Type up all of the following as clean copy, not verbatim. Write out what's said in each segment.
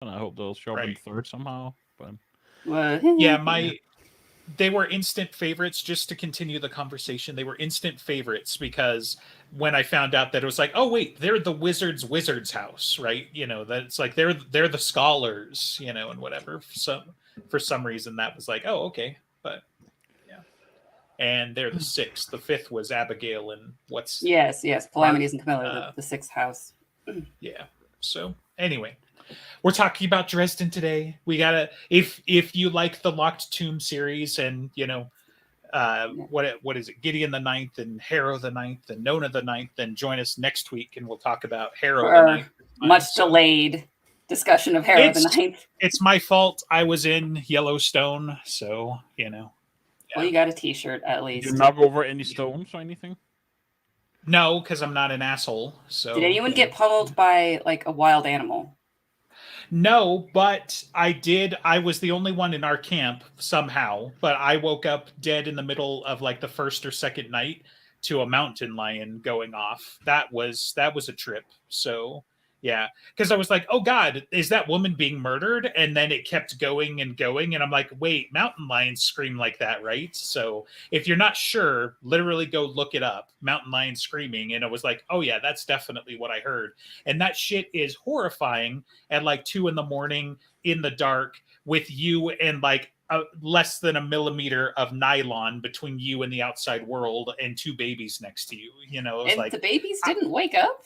and I hope they'll show up in Right. third somehow. But Yeah, Yeah. they were instant favorites. Just to continue the conversation, they were instant favorites because when I found out that it was like, oh wait, they're the wizard's house, right? You know, that it's like they're the scholars, you know, and whatever. So for some reason that was like, oh okay, but yeah, and they're the sixth. The fifth was Abigail and what's Yes. Mark. Calamities and Camilla, Uh, the sixth house. yeah. So anyway, we're talking about Dresden today. We gotta if you like the Locked Tomb series and you know Yeah. what is it, Gideon the Ninth and Harrow the Ninth and Nona the Ninth, then join us next week and we'll talk about For Harrow the our Ninth this time. much So delayed discussion of Harrow the it's Ninth. it's my fault. I was in Yellowstone, so you know. Well, Yeah. you got a T-shirt at did you least. knock over any stones or anything? No, because I'm not an asshole. Did So anyone you know. get pummeled by like a wild animal? No, but I did. I was the only one in our camp somehow, but I woke up dead in the middle of like the first or second night to a mountain lion going off. That was a trip. So, yeah, cuz I was like, "Oh god, is that woman being murdered?" And then it kept going and going and I'm like, "Wait, mountain lions scream like that, right?" So, if you're not sure, literally go look it up. Mountain lion screaming and it was like, "Oh yeah, that's definitely what I heard." And that shit is horrifying at like 2 in the morning in the dark with you and like less than a millimeter of nylon between you and the outside world and two babies next to you. You know, it was And like, the babies I, didn't wake up?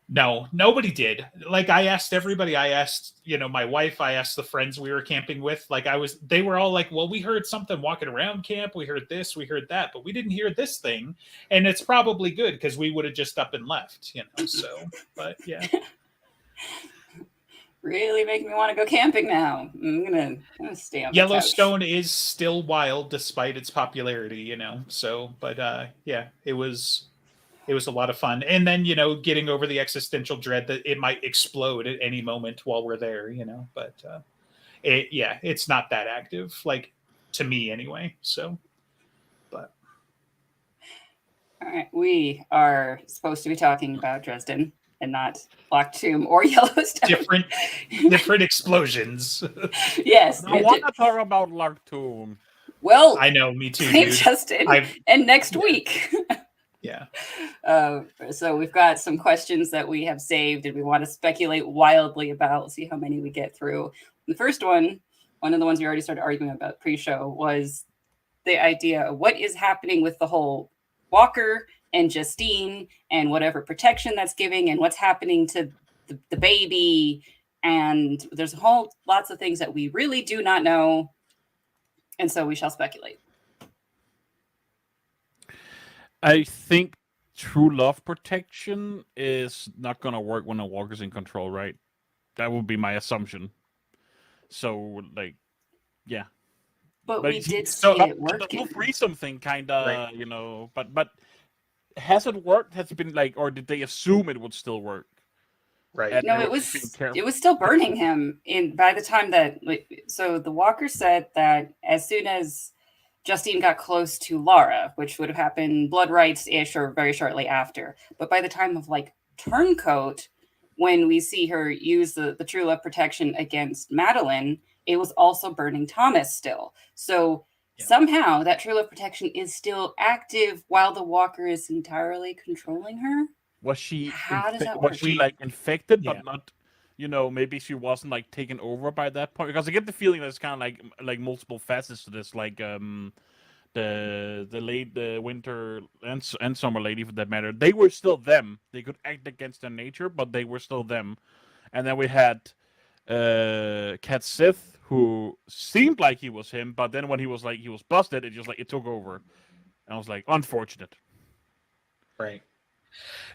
no, nobody did. Like I asked everybody, I asked, you know, my wife, I asked the friends we were camping with. Like they were all like, well, we heard something walking around camp. We heard this, we heard that, but we didn't hear this thing. And it's probably good because we would have just up and left, you know, so, but yeah. Really making me want to go camping now. I'm gonna stay on the couch. Yellowstone is still wild despite its popularity, you know. So, but yeah, it was a lot of fun. And then, you know, getting over the existential dread that it might explode at any moment while we're there, you know. But it's not that active, like to me anyway. So, but All right, we are supposed to be talking about Dresden and not Locked Tomb or Yellowstone. different explosions. Yes. I want to talk about Lark Tomb. Well, I know, me too, St. dude. Justin, and next week. Yeah. So we've got some questions that we have saved and we want to speculate wildly about. We'll see how many we get through. The first one of the ones we already started arguing about pre-show, was the idea of what is happening with the whole Walker and Justine and whatever protection that's giving and what's happening to the baby. And there's a whole lots of things that we really do not know. And so we shall speculate. I think true love protection is not gonna work when a Walker's in control, right? That would be my assumption. So, like, yeah. But we did so see it The working. whole threesome thing, kind of, Right. you know. But has it worked? Has it been like, or did they assume it would still work? Right. And No, they it were just being was careful. it was still burning him in by the time that so the Walker said that as soon as Justine got close to Lara, which would have happened blood rights ish or very shortly after. But by the time of like Turncoat, when we see her use the true love protection against Madeline, it was also burning Thomas still. So somehow that true love protection is still active while the Walker is entirely controlling her. Was she How does that work? was she like infected, Yeah. but not? You know, maybe she wasn't like taken over by that point. Because I get the feeling there's kind of like multiple facets to this. Like the winter and summer lady for that matter, they were still them. They could act against their nature, but they were still them. And then we had Cat Sith, who seemed like he was him, but then when he was busted, it took over. And I was like, unfortunate. Right.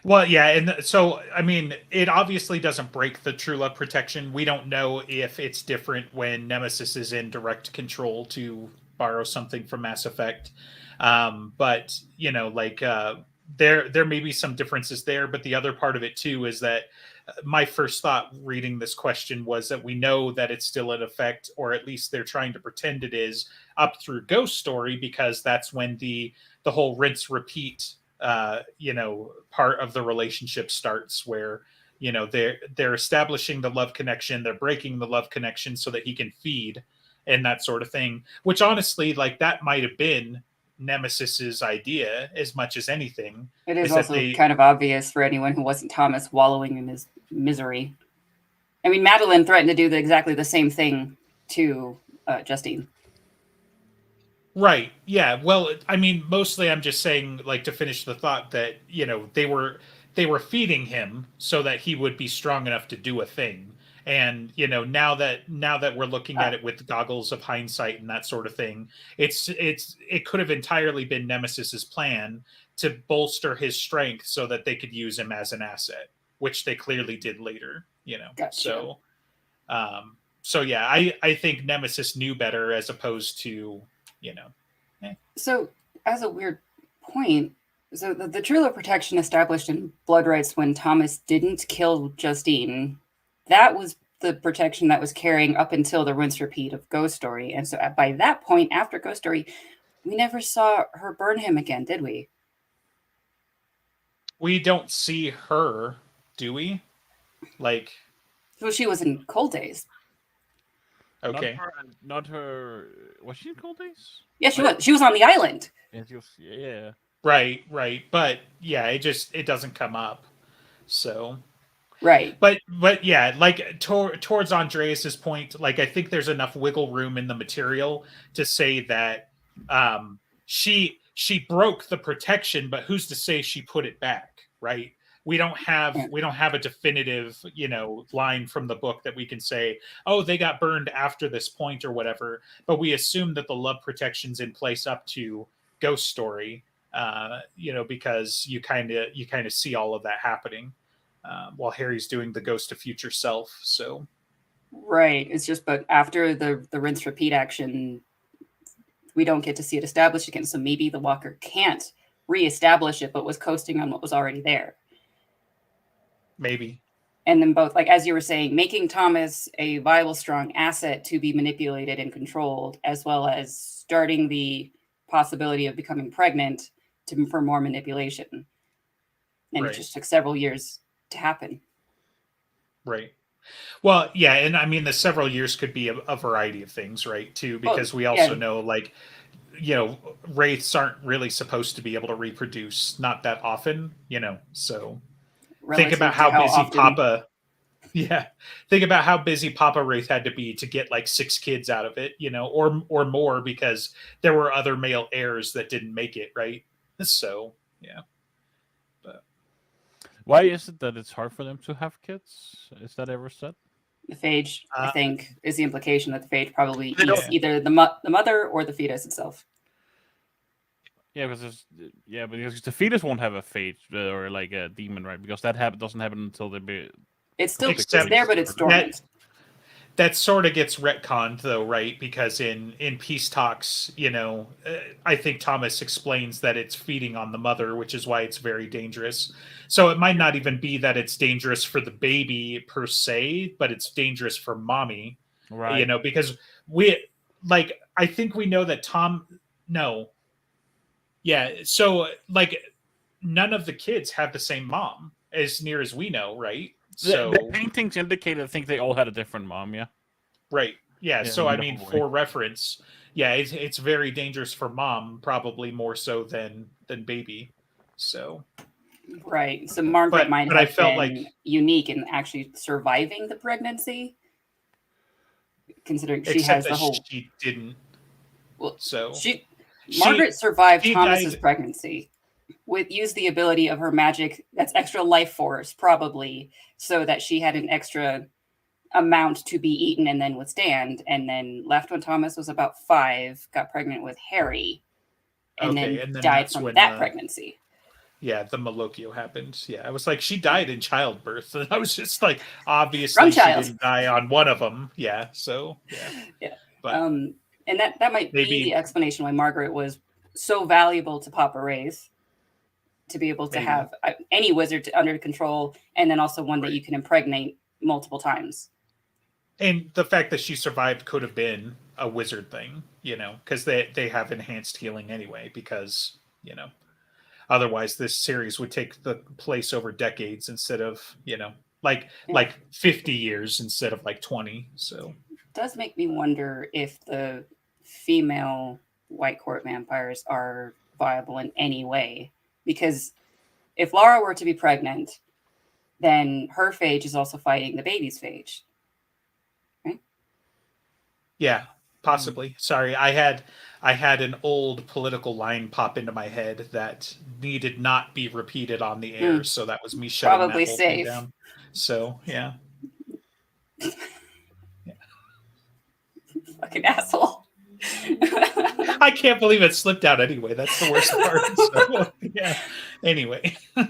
Well, yeah, and so I mean, it obviously doesn't break the true love protection. We don't know if it's different when Nemesis is in direct control, to borrow something from Mass Effect. But you know, like there may be some differences there. But the other part of it too is that my first thought reading this question was that we know that it's still in effect, or at least they're trying to pretend it is, up through Ghost Story, because that's when the whole rinse repeat you know, part of the relationship starts, where they're establishing the love connection, they're breaking the love connection so that he can feed and that sort of thing. Which honestly, like that might have been Nemesis's idea as much as anything. It is that also kind of obvious for anyone who wasn't Thomas wallowing in his misery. I mean, Madeline threatened to do exactly the same thing to Justine. Right. Yeah. Well, I mean, mostly I'm just saying, like, to finish the thought that, they were feeding him so that he would be strong enough to do a thing. And, now that we're looking at it with goggles of hindsight and that sort of thing, it could have entirely been Nemesis's plan to bolster his strength so that they could use him as an asset, which they clearly did later, Gotcha. So yeah, I think Nemesis knew better as opposed to, So, as a weird point, so the true love protection established in Blood Rights when Thomas didn't kill Justine, that was the protection that was carrying up until the rinse repeat of Ghost Story. And so by that point, after Ghost Story, we never saw her burn him again, did we? We don't see her, do we? Like, well, she was in Cold Days. Okay. Not her. Was she in Cold Days? Yeah, she was. She was on the island. And she was, yeah. Right. But yeah, it doesn't come up. So. Right. But yeah, like towards Andreas's point, like I think there's enough wiggle room in the material to say that she broke the protection, but who's to say she put it back, right? We don't have a definitive, line from the book that we can say, oh, they got burned after this point or whatever. But we assume that the love protection's in place up to Ghost Story, because you kind of see all of that happening while Harry's doing the Ghost of Future Self. So, right. It's just, but after the rinse repeat action, we don't get to see it established again. So maybe the Walker can't reestablish it, but was coasting on what was already there. Maybe. And then both, like as you were saying, making Thomas a viable, strong asset to be manipulated and controlled, as well as starting the possibility of becoming pregnant for more manipulation. And It just took several years to happen. Right. Well, yeah, and I mean the several years could be a variety of things, right? Too, because we also know, like, wraiths aren't really supposed to be able to reproduce, not that often, so. Think about how busy Papa. Yeah, think about how busy Papa Wraith had to be to get like 6 kids out of it, or more, because there were other male heirs that didn't make it, right? So yeah. But why is it that it's hard for them to have kids? Is that ever said? The phage, I think, is the implication that the phage probably eats either the mother or the fetus itself. Yeah, because the fetus won't have a fate or like a demon, right? Because that doesn't happen until they it's still there, but it's dormant. That sort of gets retconned, though, right? Because in Peace Talks, I think Thomas explains that it's feeding on the mother, which is why it's very dangerous. So it might not even be that it's dangerous for the baby per se, but it's dangerous for mommy, right? Because I think we know that no. Yeah, so like none of the kids have the same mom, as near as we know, right? So the paintings indicate, I think they all had a different mom, yeah. Right. Yeah. So I mean, for reference, yeah, it's very dangerous for mom, probably more so than baby. So. Right. So Margaret might have been unique in actually surviving the pregnancy, considering she has the whole. She didn't. Well, so Margaret survived Thomas's pregnancy. Used the ability of her magic, that's extra life force, probably, so that she had an extra amount to be eaten and then withstand, and then left when Thomas was about 5, got pregnant with Harry, and then died from that pregnancy. Yeah, the Malocchio happened. Yeah, I was like, she died in childbirth. And I was just like, obviously she didn't die on one of them. Yeah, so, yeah. Yeah. But, and that might be the explanation why Margaret was so valuable to Papa Wraith, to be able to have any wizard under control, and then also one that you can impregnate multiple times. And the fact that she survived could have been a wizard thing, because they have enhanced healing anyway, because, otherwise this series would take the place over decades instead of, like 50 years instead of like 20. So It does make me wonder if the female white court vampires are viable in any way. Because if Laura were to be pregnant, then her phage is also fighting the baby's phage. Right? yeah, possibly. Sorry, I had an old political line pop into my head that needed not be repeated on the air, so that was me shutting Probably that whole thing safe. down. So yeah. Fucking asshole. I can't believe it slipped out anyway. That's the worst part. So, yeah. Anyway, All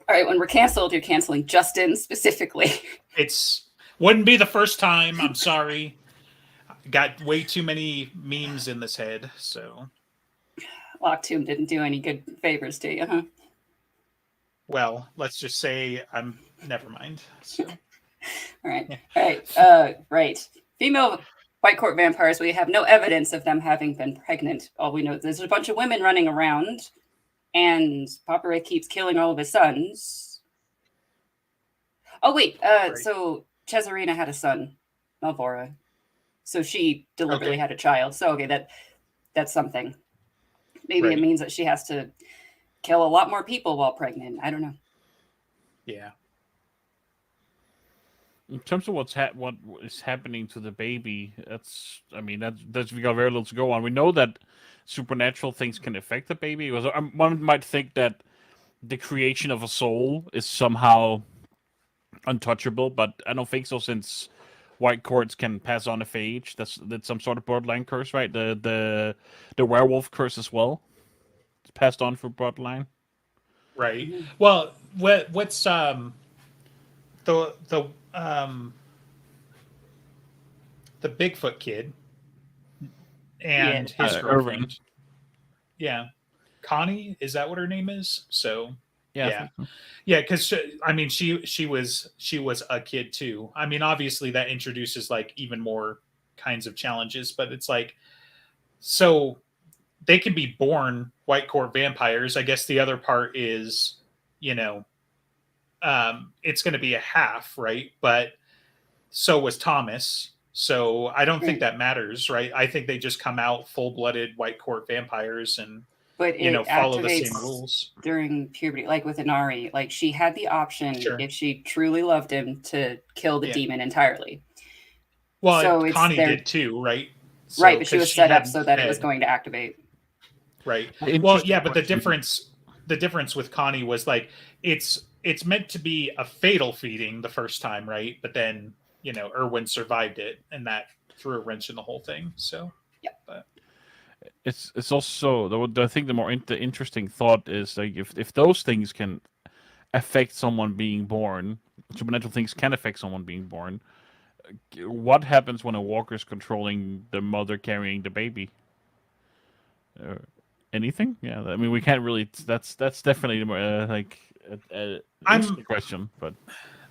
right, when we're canceled, you're canceling Justin specifically. it's wouldn't be the first time. I'm sorry. Got way too many memes in this head. So, Locktomb didn't do any good favors to you, huh? well, let's just say I'm never mind. So, All right. Yeah. All right. Right. Female white court vampires, we have no evidence of them having been pregnant. All we know, there's a bunch of women running around, and Papa Ray keeps killing all of his sons. Oh, wait. Right. So Cesarina had a son, Malvora. So she deliberately Okay. had a child. So, okay, that's something. Maybe Right. it means that she has to kill a lot more people while pregnant. I don't know. Yeah. In terms of what is happening to the baby, that's we got very little to go on. We know that supernatural things can affect the baby. One might think that the creation of a soul is somehow untouchable, but I don't think so, since white courts can pass on a phage. That's some sort of bloodline curse, right? The werewolf curse as well. It's passed on for bloodline. Right. Well, what's the Bigfoot kid and his girlfriend. Irving. Yeah. Connie, is that what her name is? So Yeah. yeah. Yeah, because I mean, she was a kid too. I mean, obviously that introduces like even more kinds of challenges, but it's like, so they can be born white court vampires. I guess the other part is, it's going to be a half, right? But so was Thomas. So I don't think that matters, right? I think they just come out full-blooded white court vampires and But it follow the activates same rules during puberty, like with Inari. Like she had the option, Sure. if she truly loved him, to kill the Yeah. demon entirely. Well, So Connie did too, right? So, right, but she 'cause was set up hadn't so that it fed. was going to activate. Right. Interesting Well, yeah, but the question. difference with Connie was like it's meant to be a fatal feeding the first time, right? But then, Erwin survived it, and that threw a wrench in the whole thing. So Yeah. But It's also I think the interesting thought is, like, if those things can affect someone being born, supernatural things can affect someone being born. What happens when a walker is controlling the mother carrying the baby? Anything? Yeah, I mean, we can't really. That's definitely like a interesting question, but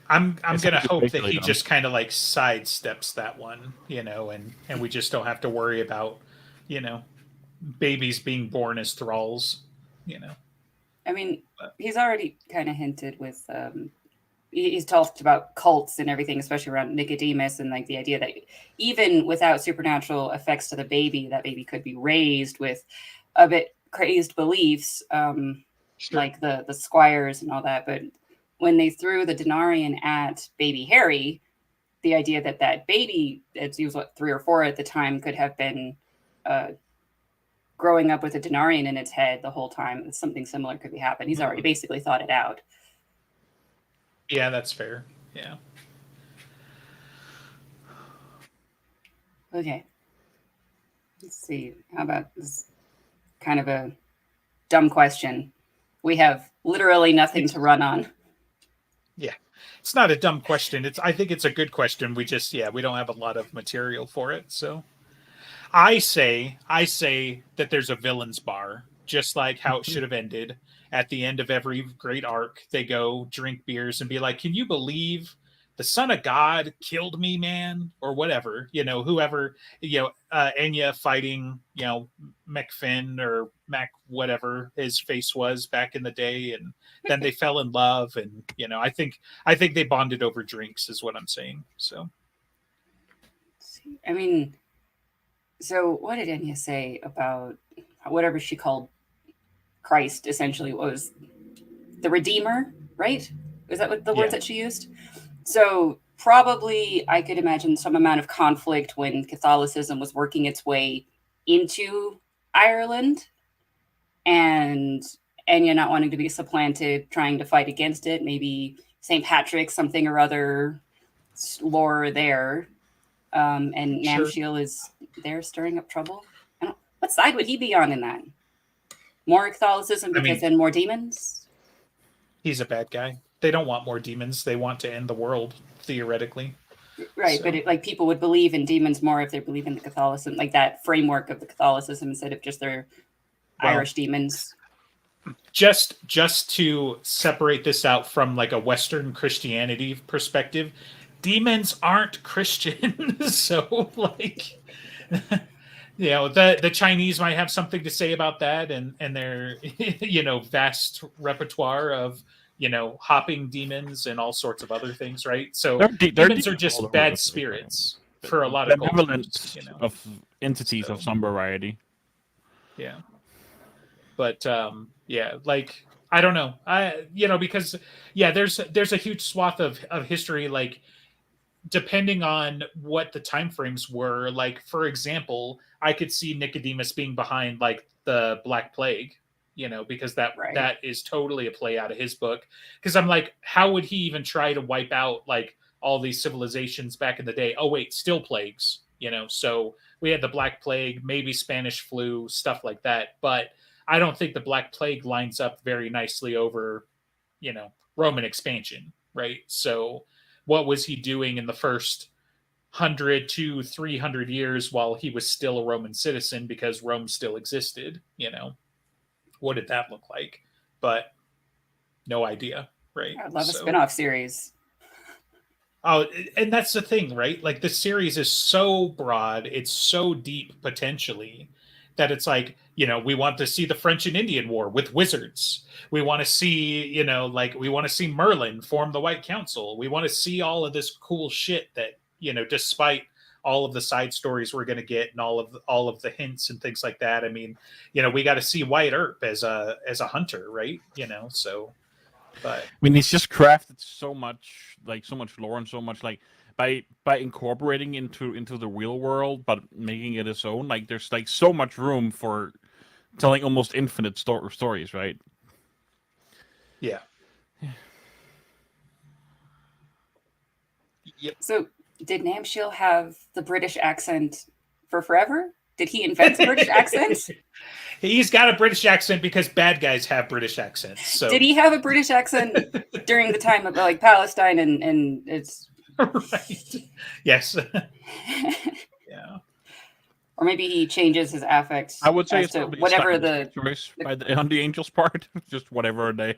I'm it's gonna something to hope that speculate he on. just kind of like sidesteps that one, and we just don't have to worry about, babies being born as thralls. I mean, he's already kind of hinted with he's talked about cults and everything, especially around Nicodemus, and like the idea that even without supernatural effects to the baby, that baby could be raised with a bit crazed beliefs, Sure. like the squires and all that. But when they threw the Denarian at baby Harry, the idea that baby, he was 3 or 4 at the time, could have been growing up with a Denarian in its head the whole time. Something similar could be happening. He's already basically thought it out. Yeah, that's fair. Yeah. Okay. Let's see. How about this kind of a dumb question? We have literally nothing to run on. Yeah. It's not a dumb question. I think it's a good question. We don't have a lot of material for it. So I say that there's a villain's bar, just like how it should have ended. At the end of every great arc, they go drink beers and be like, "Can you believe the son of God killed me, man, or whatever, whoever, Enya fighting, McFinn or Mac, whatever his face was back in the day. And then they fell in love. And, I think they bonded over drinks is what I'm saying. So, I mean, so what did Enya say about whatever she called Christ? Essentially, was the Redeemer, right? Is that what the words that she used? So probably I could imagine some amount of conflict when Catholicism was working its way into Ireland, and Enya not wanting to be supplanted, trying to fight against it. Maybe St. Patrick, something or other lore there. And Namshiel is there stirring up trouble. What side would he be on in that? More Catholicism because then more demons? He's a bad guy. They don't want more demons. They want to end the world, theoretically. Right, so. But people would believe in demons more if they believe in the Catholicism, like that framework of the Catholicism instead of just their Irish demons. Just to separate this out from like a Western Christianity perspective, demons aren't Christian. So like, the Chinese might have something to say about that, and their vast repertoire of hopping demons and all sorts of other things, right? So demons are just bad spirits for a lot of cultures, of entities of some variety. Yeah. But like I don't know. Because there's a huge swath of history, like depending on what the time frames were. Like, for example, I could see Nicodemus being behind like the Black Plague, because that is totally a play out of his book. Because I'm like, how would he even try to wipe out like all these civilizations back in the day? Oh wait, still plagues, so we had the Black Plague, maybe Spanish flu, stuff like that. But I don't think the Black Plague lines up very nicely over, Roman expansion, right? So what was he doing in the first 100 to 300 years while he was still a Roman citizen because Rome still existed? What did that look like? But no idea, right? I'd love a spin-off series. Oh, and that's the thing, right? Like the series is so broad, it's so deep potentially, that it's like, we want to see the French and Indian War with wizards. We want to see, we want to see Merlin form the White Council. We want to see all of this cool shit that, despite all of the side stories we're going to get and all of the hints and things like that. I mean, we got to see Wyatt Earp as a hunter, right? So, but I mean, he's just crafted so much lore and so much like by incorporating into the real world, but making it his own. Like there's like so much room for telling almost infinite stories, right? Yeah. Yep. So did Namshiel have the British accent for forever? Did he invent the British accent? He's got a British accent because bad guys have British accents. So did he have a British accent during the time of like Palestine and it's right? Yes. Yeah. Or maybe he changes his affect. I would say it's whatever the choice on the Angels' part, just whatever they.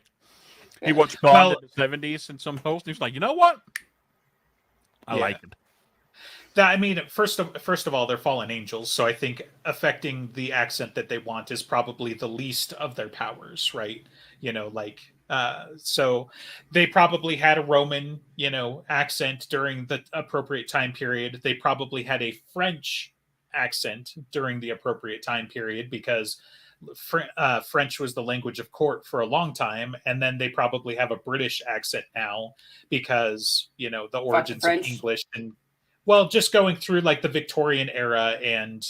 He watched Bond in the 70s in some post, and he's like, you know what? I like it. I mean, first of all, they're fallen angels, so I think affecting the accent that they want is probably the least of their powers, right? So they probably had a Roman, accent during the appropriate time period. They probably had a French accent during the appropriate time period because French was the language of court for a long time, and then they probably have a British accent now because the origins of English and. Well, just going through like the Victorian era and,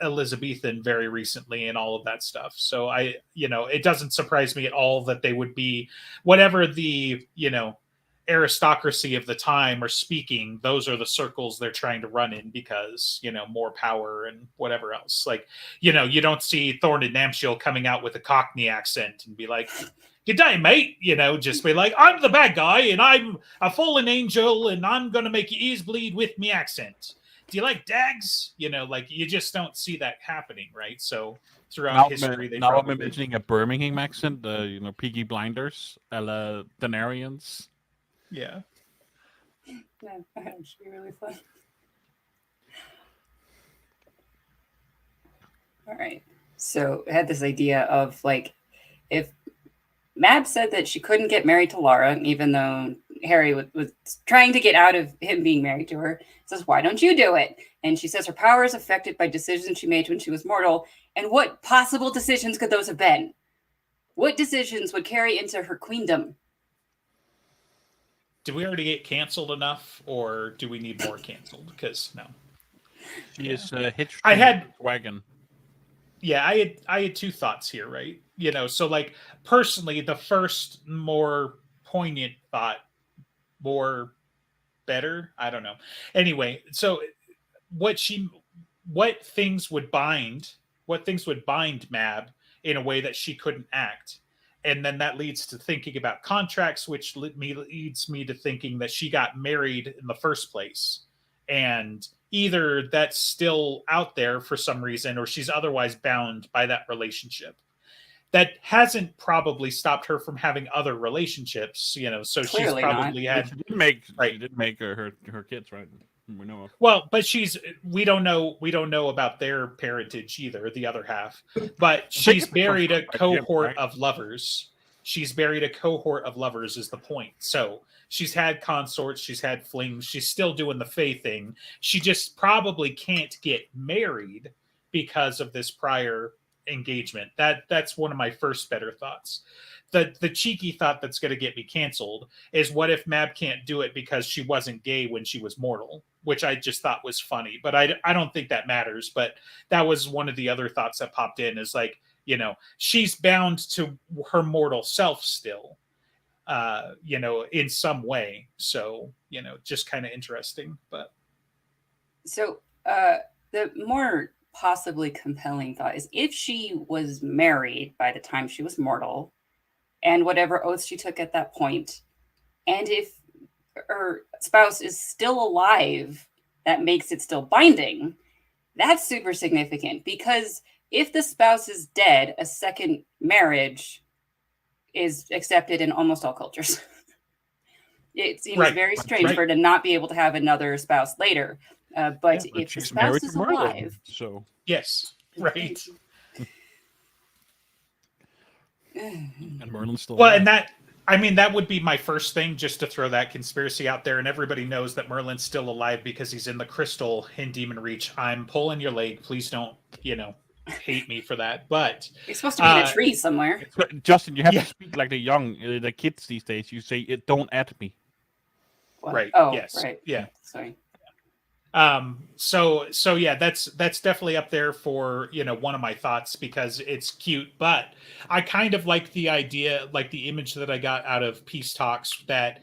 Elizabethan very recently and all of that stuff. So it doesn't surprise me at all that they would be whatever the, aristocracy of the time are speaking. Those are the circles they're trying to run in because, more power and whatever else. Like, you don't see Thorne and Namshiel coming out with a Cockney accent and be like, good day, mate. Just be like, I'm the bad guy and I'm a fallen angel and I'm going to make your ears bleed with me accent. Do you like dags? Like you just don't see that happening, right? So throughout history, I'm imagining a Birmingham accent, Peaky Blinders, Denarians. Yeah. Yeah, that should be really fun. All right. So I had this idea of like, if Mab said that she couldn't get married to Lara, even though Harry was trying to get out of him being married to her, says, "Why don't you do it?" And she says her power is affected by decisions she made when she was mortal. And what possible decisions could those have been? What decisions would carry into her queendom? Did we already get canceled enough, or do we need more canceled? Because no. She is hitched I to had- the wagon. Yeah, I had two thoughts here, right? You know, so like personally, the first more poignant thought, more better. I don't know. Anyway, so what things would bind Mab in a way that she couldn't act, and then that leads to thinking about contracts, which leads me to thinking that she got married in the first place, and either that's still out there for some reason or she's otherwise bound by that relationship. That hasn't probably stopped her from having other relationships, you know, so she's Clearly not. probably But had she did make Right. she did make her kids, right? We know of. Well, but we don't know about their parentage either, the other half. But she's it's buried a confirmed by Jim, cohort right? of lovers. She's buried a cohort of lovers is the point. So she's had consorts, she's had flings, she's still doing the Fae thing. She just probably can't get married because of this prior engagement. That's one of my first better thoughts. The cheeky thought that's going to get me canceled is, what if Mab can't do it because she wasn't gay when she was mortal, which I just thought was funny, but I don't think that matters. But that was one of the other thoughts that popped in, is like, you know, she's bound to her mortal self still, you know, in some way. So, you know, just kind of interesting. But So the more possibly compelling thought is, if she was married by the time she was mortal, and whatever oaths she took at that point, and if her spouse is still alive, that makes it still binding. That's super significant, because if the spouse is dead, a second marriage is accepted in almost all cultures. It seems Right. very strange Right. for her to not be able to have another spouse later. But But if the she's spouse married is to Merlin, alive, so yes, right. and Merlin's still Well, alive. and that, I mean, that would be my first thing, just to throw that conspiracy out there. And everybody knows that Merlin's still alive because he's in the crystal in Demon Reach. I'm pulling your leg. Please don't, you know, hate me for that. But he's supposed to be in a tree somewhere. Justin, you have Yeah. to speak like the kids these days. You say, "Don't at me." What? Right. Oh, Yes. right. Yeah. Sorry. So yeah, that's definitely up there for, you know, one of my thoughts, because it's cute. But I kind of like the idea, like the image that I got out of Peace Talks, that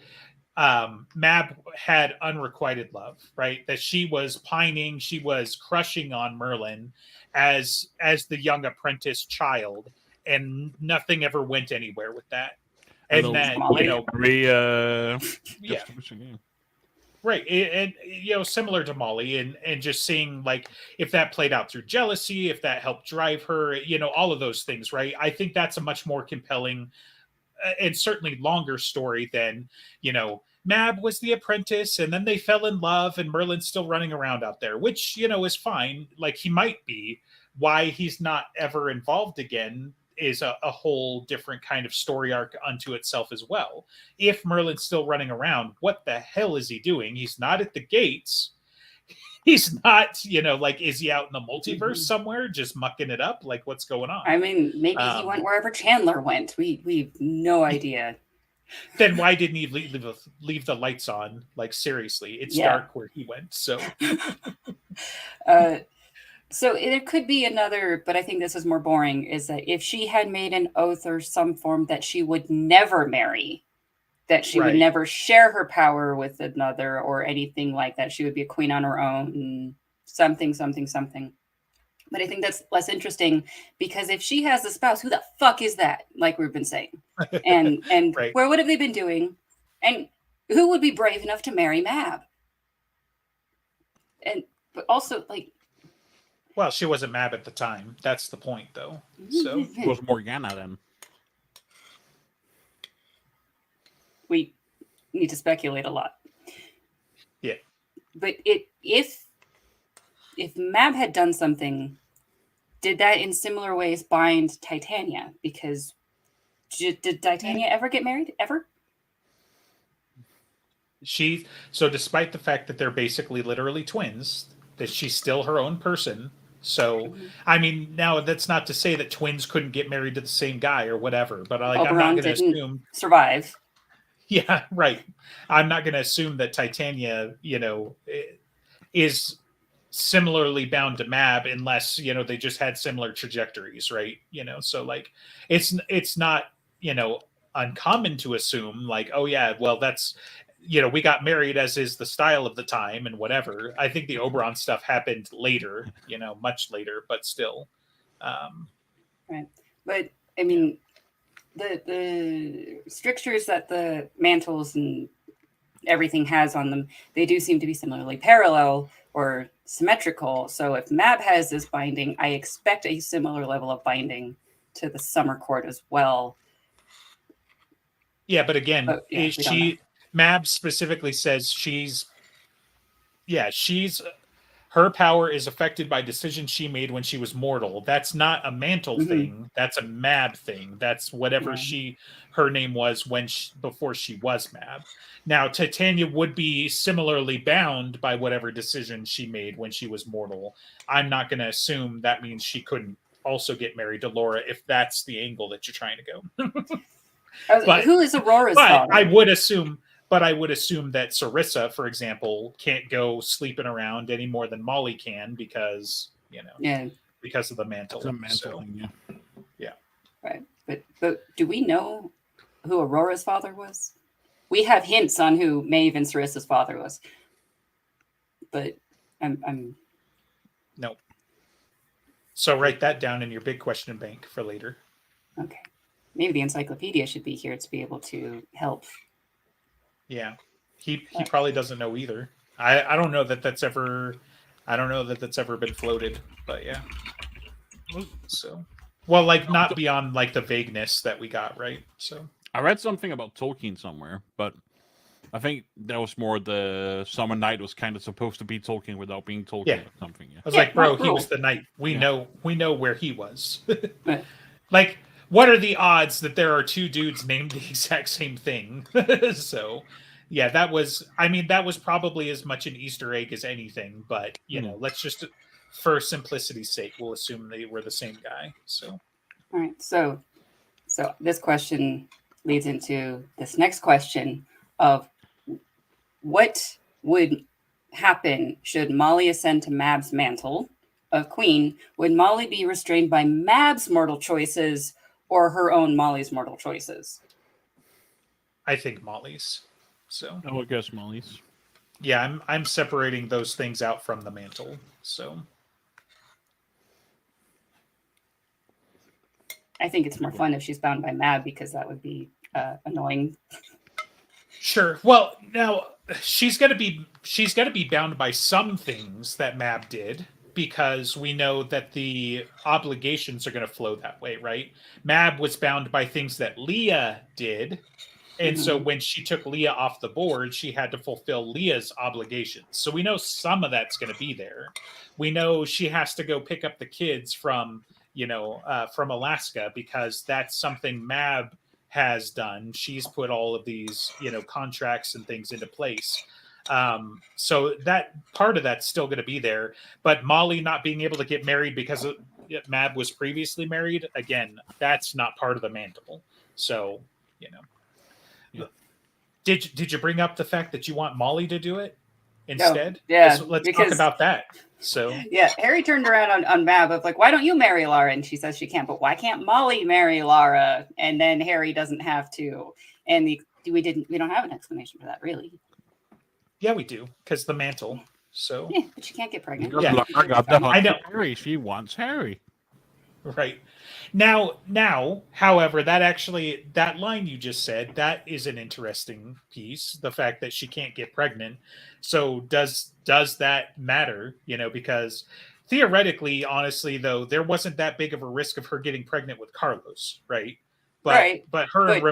Mab had unrequited love, right? That she was pining, she was crushing on Merlin as the young apprentice child, and nothing ever went anywhere with that. A And little that, Molly. you know, very yeah. yeah. Right. And, you know, similar to Molly, and just seeing like if that played out through jealousy, if that helped drive her, you know, all of those things, right? I think that's a much more compelling and certainly longer story than, you know, Mab was the apprentice and then they fell in love and Merlin's still running around out there, which, you know, is fine. Like, he might be. Why he's not ever involved again is a whole different kind of story arc unto itself as well. If Merlin's still running around, what the hell is he doing? He's not at the gates. He's not, you know, like, is he out in the multiverse somewhere just mucking it up? Like, what's going on? I mean, maybe he went wherever Chandler went. We've no idea. Then why didn't he leave the lights on? Like, seriously, it's dark where he went. So so there could be another, but I think this is more boring, is that if she had made an oath or some form that she would never marry, that she would never share her power with another or anything like that, she would be a queen on her own, something. But I think that's less interesting, because if she has a spouse, who the fuck is that? Like we've been saying. And Right. Where would have they been doing? And who would be brave enough to marry Mab? And but also, like, well, she wasn't Mab at the time. That's the point, though. So It was Morgana then. we need to speculate a lot. Yeah. But if Mab had done something, did that in similar ways bind Titania? Because did Titania ever get married? Ever? So despite the fact that they're basically literally twins, that she's still her own person. So I mean, now that's not to say that twins couldn't get married to the same guy or whatever, but like I'm not Oberon going to didn't assume. survive. Yeah, right. I'm not going to assume that Titania, is similarly bound to Mab unless they just had similar trajectories, right? So like it's not uncommon to assume like, oh yeah, well that's we got married as is the style of the time and whatever. I think the Oberon stuff happened later, much later, but still. Right, but I mean, the strictures that the mantles and everything has on them, they do seem to be similarly parallel or symmetrical. So if Mab has this binding, I expect a similar level of binding to the Summer Court as well. Yeah, but again, yeah, Mab specifically says her power is affected by decisions she made when she was mortal. That's not a mantle thing. That's a Mab thing. That's whatever her name was before she was Mab. Now, Titania would be similarly bound by whatever decision she made when she was mortal. I'm not going to assume that means she couldn't also get married to Laura if that's the angle that you're trying to go. Who is Aurora's father? I would assume that Sarissa, for example, can't go sleeping around any more than Molly can because because of the mantle. The mantle thing, yeah. Right, but do we know who Aurora's father was? We have hints on who Maeve and Sarissa's father was, but I'm no. So write that down in your big question bank for later. Okay, maybe the encyclopedia should be here to be able to help. Yeah, he probably doesn't know either. I don't know that that's ever been floated, but yeah. So, well, like not beyond like the vagueness that we got, right? So I read something about Tolkien somewhere, but I think that was more the Summer Night was kind of supposed to be Tolkien without being Tolkien or something. Yeah. I was like, bro, he was the knight. We know where he was. Like, what are the odds that there are two dudes named the exact same thing? So, yeah, that was probably as much an Easter egg as anything, but let's just, for simplicity's sake, we'll assume they were the same guy. So, all right. So this question leads into this next question of what would happen should Molly ascend to Mab's mantle of queen? Would Molly be restrained by Mab's mortal choices or her own Molly's mortal choices? I think Molly's. So I would guess Molly's. Yeah, I'm separating those things out from the mantle. So I think it's more fun if she's bound by Mab because that would be annoying. Sure. Well, now she's got to be bound by some things that Mab did, because we know that the obligations are going to flow that way, right? Mab was bound by things that Leah did. And so when she took Leah off the board, she had to fulfill Leah's obligations. So we know some of that's going to be there. We know she has to go pick up the kids from Alaska because that's something Mab has done. She's put all of these, contracts and things into place. So that part of that's still going to be there. But Molly not being able to get married because Mab was previously married, again, that's not part of the mantle. So, Did you bring up the fact that you want Molly to do it instead? No, yeah. Let's talk about that. So yeah, Harry turned around on Mab of like, why don't you marry Laura? And she says she can't, but why can't Molly marry Laura? And then Harry doesn't have to. And we don't have an explanation for that, really. Yeah, we do, because the mantle. So yeah, but she can't get pregnant. Yeah. Laura got the hunt for Harry. She wants Harry. Right. Now, however, that line you just said, that is an interesting piece. The fact that she can't get pregnant. So does that matter? Because theoretically, honestly, though, there wasn't that big of a risk of her getting pregnant with Carlos, right? but her and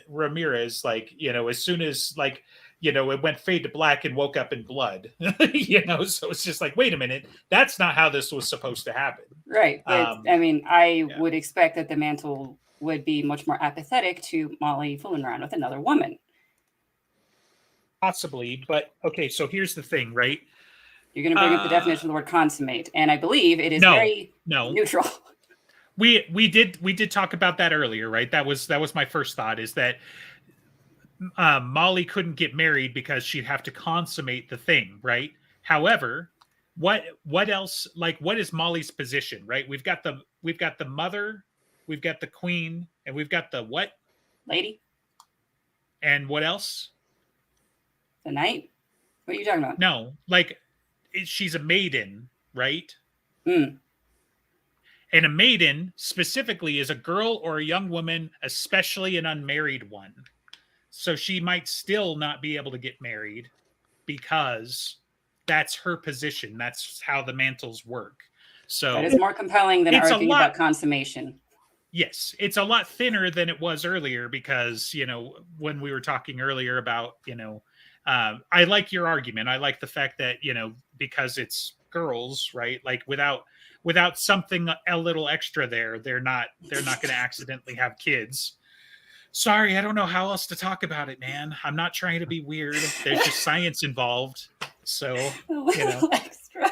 Ramirez, like, you know, as soon as, like, you know, it went fade to black and woke up in blood, you know, so it's just like, wait a minute, that's not how this was supposed to happen. Right. But I mean, I would expect that the mantle would be much more apathetic to Molly fooling around with another woman. Possibly, but okay, so here's the thing, right? You're going to bring up the definition of the word consummate, and I believe it is very neutral. We did talk about that earlier, right? That was my first thought, is that Molly couldn't get married because she'd have to consummate the thing, right? However, what else? Like, what is Molly's position, right? We've got the mother, we've got the queen, and we've got the what? Lady. And what else? The knight. What are you talking about? No, like, she's a maiden, right? Mm. And a maiden specifically is a girl or a young woman, especially an unmarried one. So she might still not be able to get married because that's her position. That's how the mantles work. So that is more compelling than arguing about consummation. Yes, it's a lot thinner than it was earlier because, you know, when we were talking earlier about, you know, I like your argument. I like the fact that, you know, because it's girls, right? Like, without something a little extra there, they're not going to accidentally have kids. Sorry, I don't know how else to talk about it, man. I'm not trying to be weird. There's just science involved. So, you know. Extra.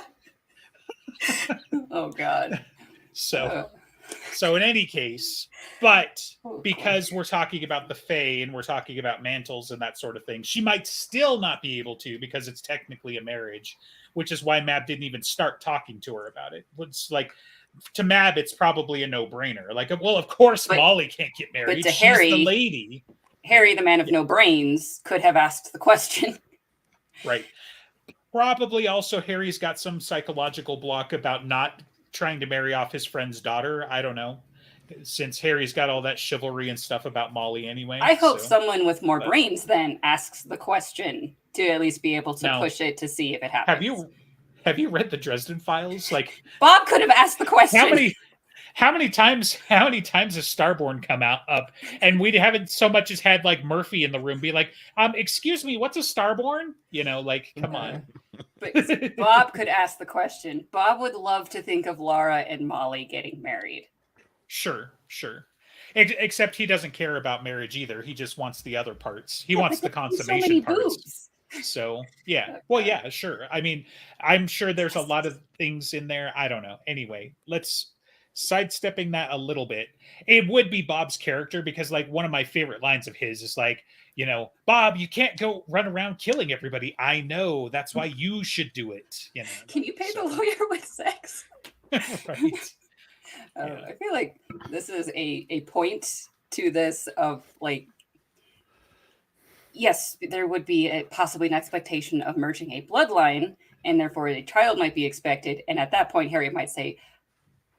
Oh, God. So in any case, but because we're talking about the Fae and we're talking about mantles and that sort of thing, she might still not be able to because it's technically a marriage, which is why Mab didn't even start talking to her about it. It's like, to Mab, it's probably a no-brainer. Like, well, of course Molly can't get married. But to She's Harry, the lady. Harry, the man of no brains, could have asked the question. Right. Probably also Harry's got some psychological block about not trying to marry off his friend's daughter. I don't know. Since Harry's got all that chivalry and stuff about Molly anyway. I hope someone with more brains then asks the question to at least be able to push it to see if it happens. Have you read the Dresden Files? Like, Bob could have asked the question. How many times has Starborn come up and we haven't so much as had like Murphy in the room be like, excuse me, what's a Starborn? You know, like, come on. But Bob could ask the question. Bob would love to think of Laura and Molly getting married. Sure. Except he doesn't care about marriage either. He just wants the other parts. He wants the consummation parts. Boobs. So, yeah. Well, yeah, sure. I mean, I'm sure there's a lot of things in there. I don't know. Anyway, let's sidestepping that a little bit. It would be Bob's character because, like, one of my favorite lines of his is like, you know, Bob, you can't go run around killing everybody. I know. That's why you should do it. You know. Can you pay the lawyer with sex? Right. I feel like this is a point to this of like, yes, there would be possibly an expectation of merging a bloodline, and therefore a child might be expected. And at that point, Harry might say,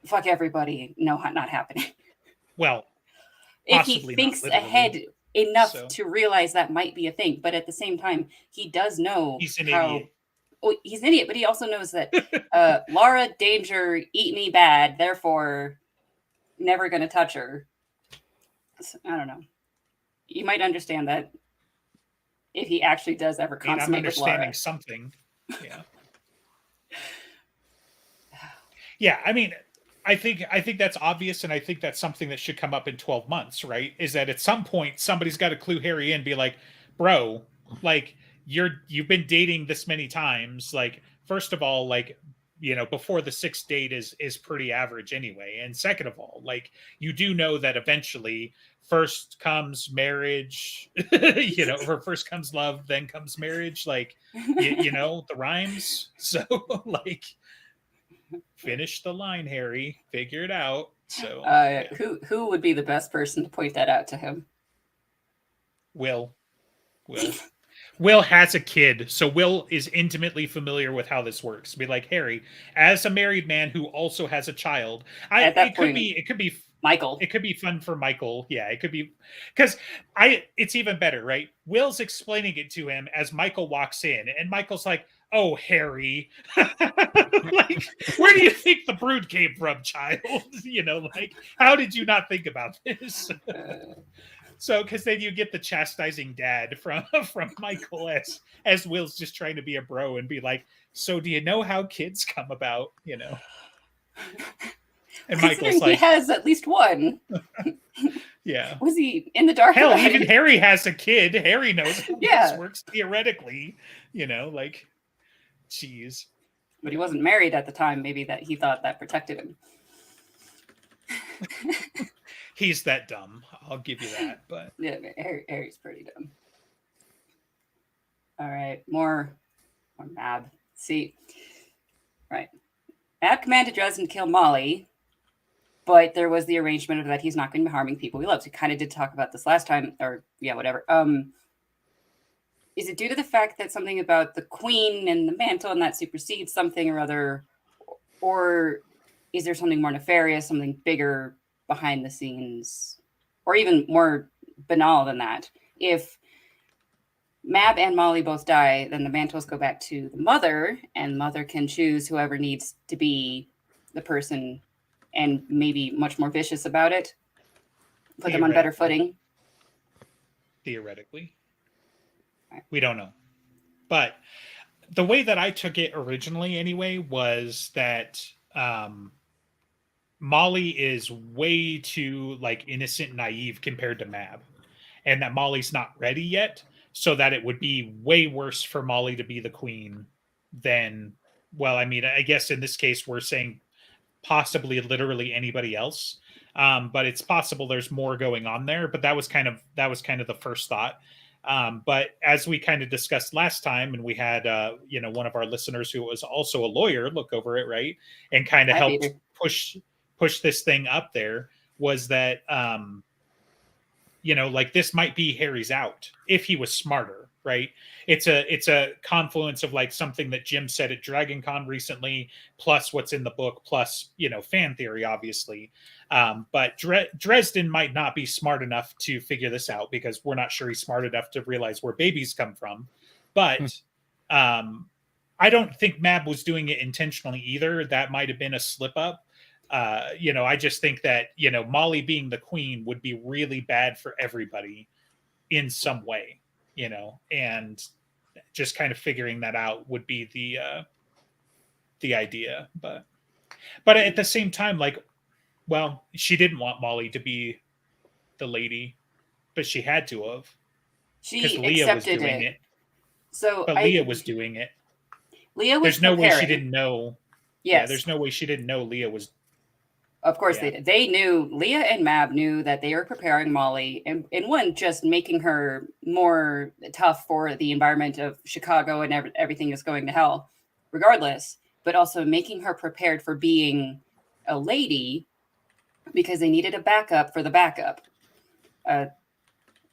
"Fuck everybody, no, not happening." Well, if he thinks ahead enough to realize that might be a thing, but at the same time, he does know he's an idiot. Oh, he's an idiot, but he also knows that Laura, danger, eat me bad, therefore never going to touch her. So, I don't know. You might understand that if he actually does ever consummate with Laura. I'm understanding something. Yeah. Yeah, I mean, I think that's obvious, and I think that's something that should come up in 12 months, right? Is that at some point somebody's got to clue Harry in and be like, bro, like, you've been dating this many times. Like, first of all, like, you know, before the 6th date is pretty average anyway. And second of all, like, you do know that eventually first comes marriage, you know, or first comes love, then comes marriage. Like, you know, the rhymes. So, like, finish the line, Harry. Figure it out. So, who would be the best person to point that out to him? Will. Will has a kid, so Will is intimately familiar with how this works. Be like, Harry, as a married man who also has a child, it could be Michael. It could be fun for Michael. Yeah, it could be because it's even better, right? Will's explaining it to him as Michael walks in, and Michael's like, oh, Harry, like, where do you think the brood came from, child? You know, like, how did you not think about this? So, because then you get the chastising dad from Michael as Will's just trying to be a bro and be like, so do you know how kids come about? You know, and Considering Michael's like, he has at least one. yeah. Was he in the dark? Hell, about even it? Harry has a kid. Harry knows how Yeah. this works theoretically. You know, like, jeez. But he wasn't married at the time. Maybe that he thought that protected him. He's that dumb. I'll give you that. But Yeah, Harry's pretty dumb. All right, more Mab. See, right. Mab commanded Dresden to kill Molly, but there was the arrangement of that he's not going to be harming people he loves. We kind of did talk about this last time, or yeah, whatever. Is it due to the fact that something about the queen and the mantle and that supersedes something or other, or is there something more nefarious, something bigger behind the scenes, or even more banal than that? If Mab and Molly both die, then the mantles go back to the mother, and mother can choose whoever needs to be the person and maybe much more vicious about it, put them on better footing. Theoretically. We don't know. But the way that I took it originally anyway was that Molly is way too like innocent, naive compared to Mab, and that Molly's not ready yet, so that it would be way worse for Molly to be the queen than, well, I mean, I guess in this case we're saying possibly literally anybody else. But it's possible there's more going on there. But that was kind of the first thought. But as we kind of discussed last time, and we had one of our listeners who was also a lawyer look over it, right, and kind of helped push this thing up there, was that like this might be Harry's out if he was smarter, right? It's a confluence of like something that Jim said at Dragon Con recently, plus what's in the book, plus fan theory, obviously. But Dresden might not be smart enough to figure this out, because we're not sure he's smart enough to realize where babies come from. But I don't think Mab was doing it intentionally either. That might have been a slip up. I just think that Molly being the queen would be really bad for everybody in some way, and just kind of figuring that out would be the idea. But at the same time, like, well, she didn't want Molly to be the lady, but she had to have, because Leah was doing it. So Leah was doing it. Leah was There's no preparing. way she didn't know. Yes. Yeah, there's no way she didn't know Leah was. Of course they did. They knew, Leah and Mab knew that they were preparing Molly, and one, just making her more tough for the environment of Chicago and everything is going to hell regardless, but also making her prepared for being a lady, because they needed a backup for the backup.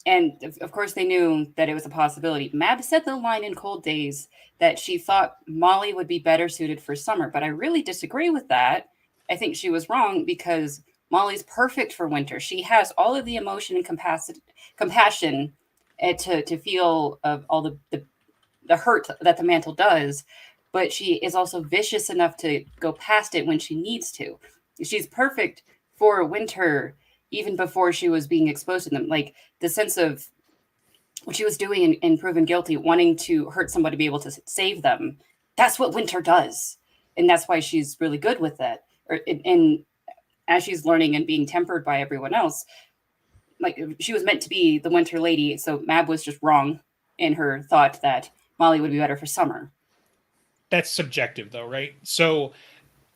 And of course they knew that it was a possibility. Mab said the line in Cold Days that she thought Molly would be better suited for summer, but I really disagree with that. I think she was wrong, because Molly's perfect for winter. She has all of the emotion and compassion to feel of all the hurt that the mantle does, but she is also vicious enough to go past it when she needs to. She's perfect for winter, even before she was being exposed to them. Like the sense of what she was doing in Proven Guilty, wanting to hurt somebody to be able to save them. That's what winter does. And that's why she's really good with that. And as she's learning and being tempered by everyone else, like she was meant to be the winter lady. So Mab was just wrong in her thought that Molly would be better for summer. That's subjective though, right? So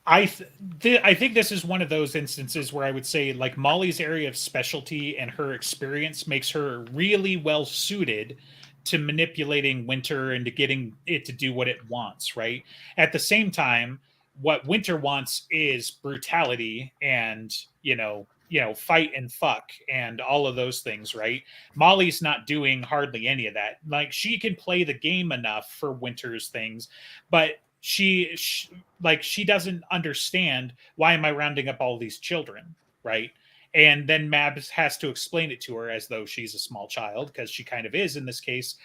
I think this is one of those instances where I would say like Molly's area of specialty and her experience makes her really well suited to manipulating Winter and to getting it to do what it wants, right? At the same time, what Winter wants is brutality and, fight and fuck and all of those things, right? Molly's not doing hardly any of that. Like she can play the game enough for Winter's things, but she doesn't understand, why am I rounding up all these children, right? And then Mabs has to explain it to her as though she's a small child, because she kind of is in this case.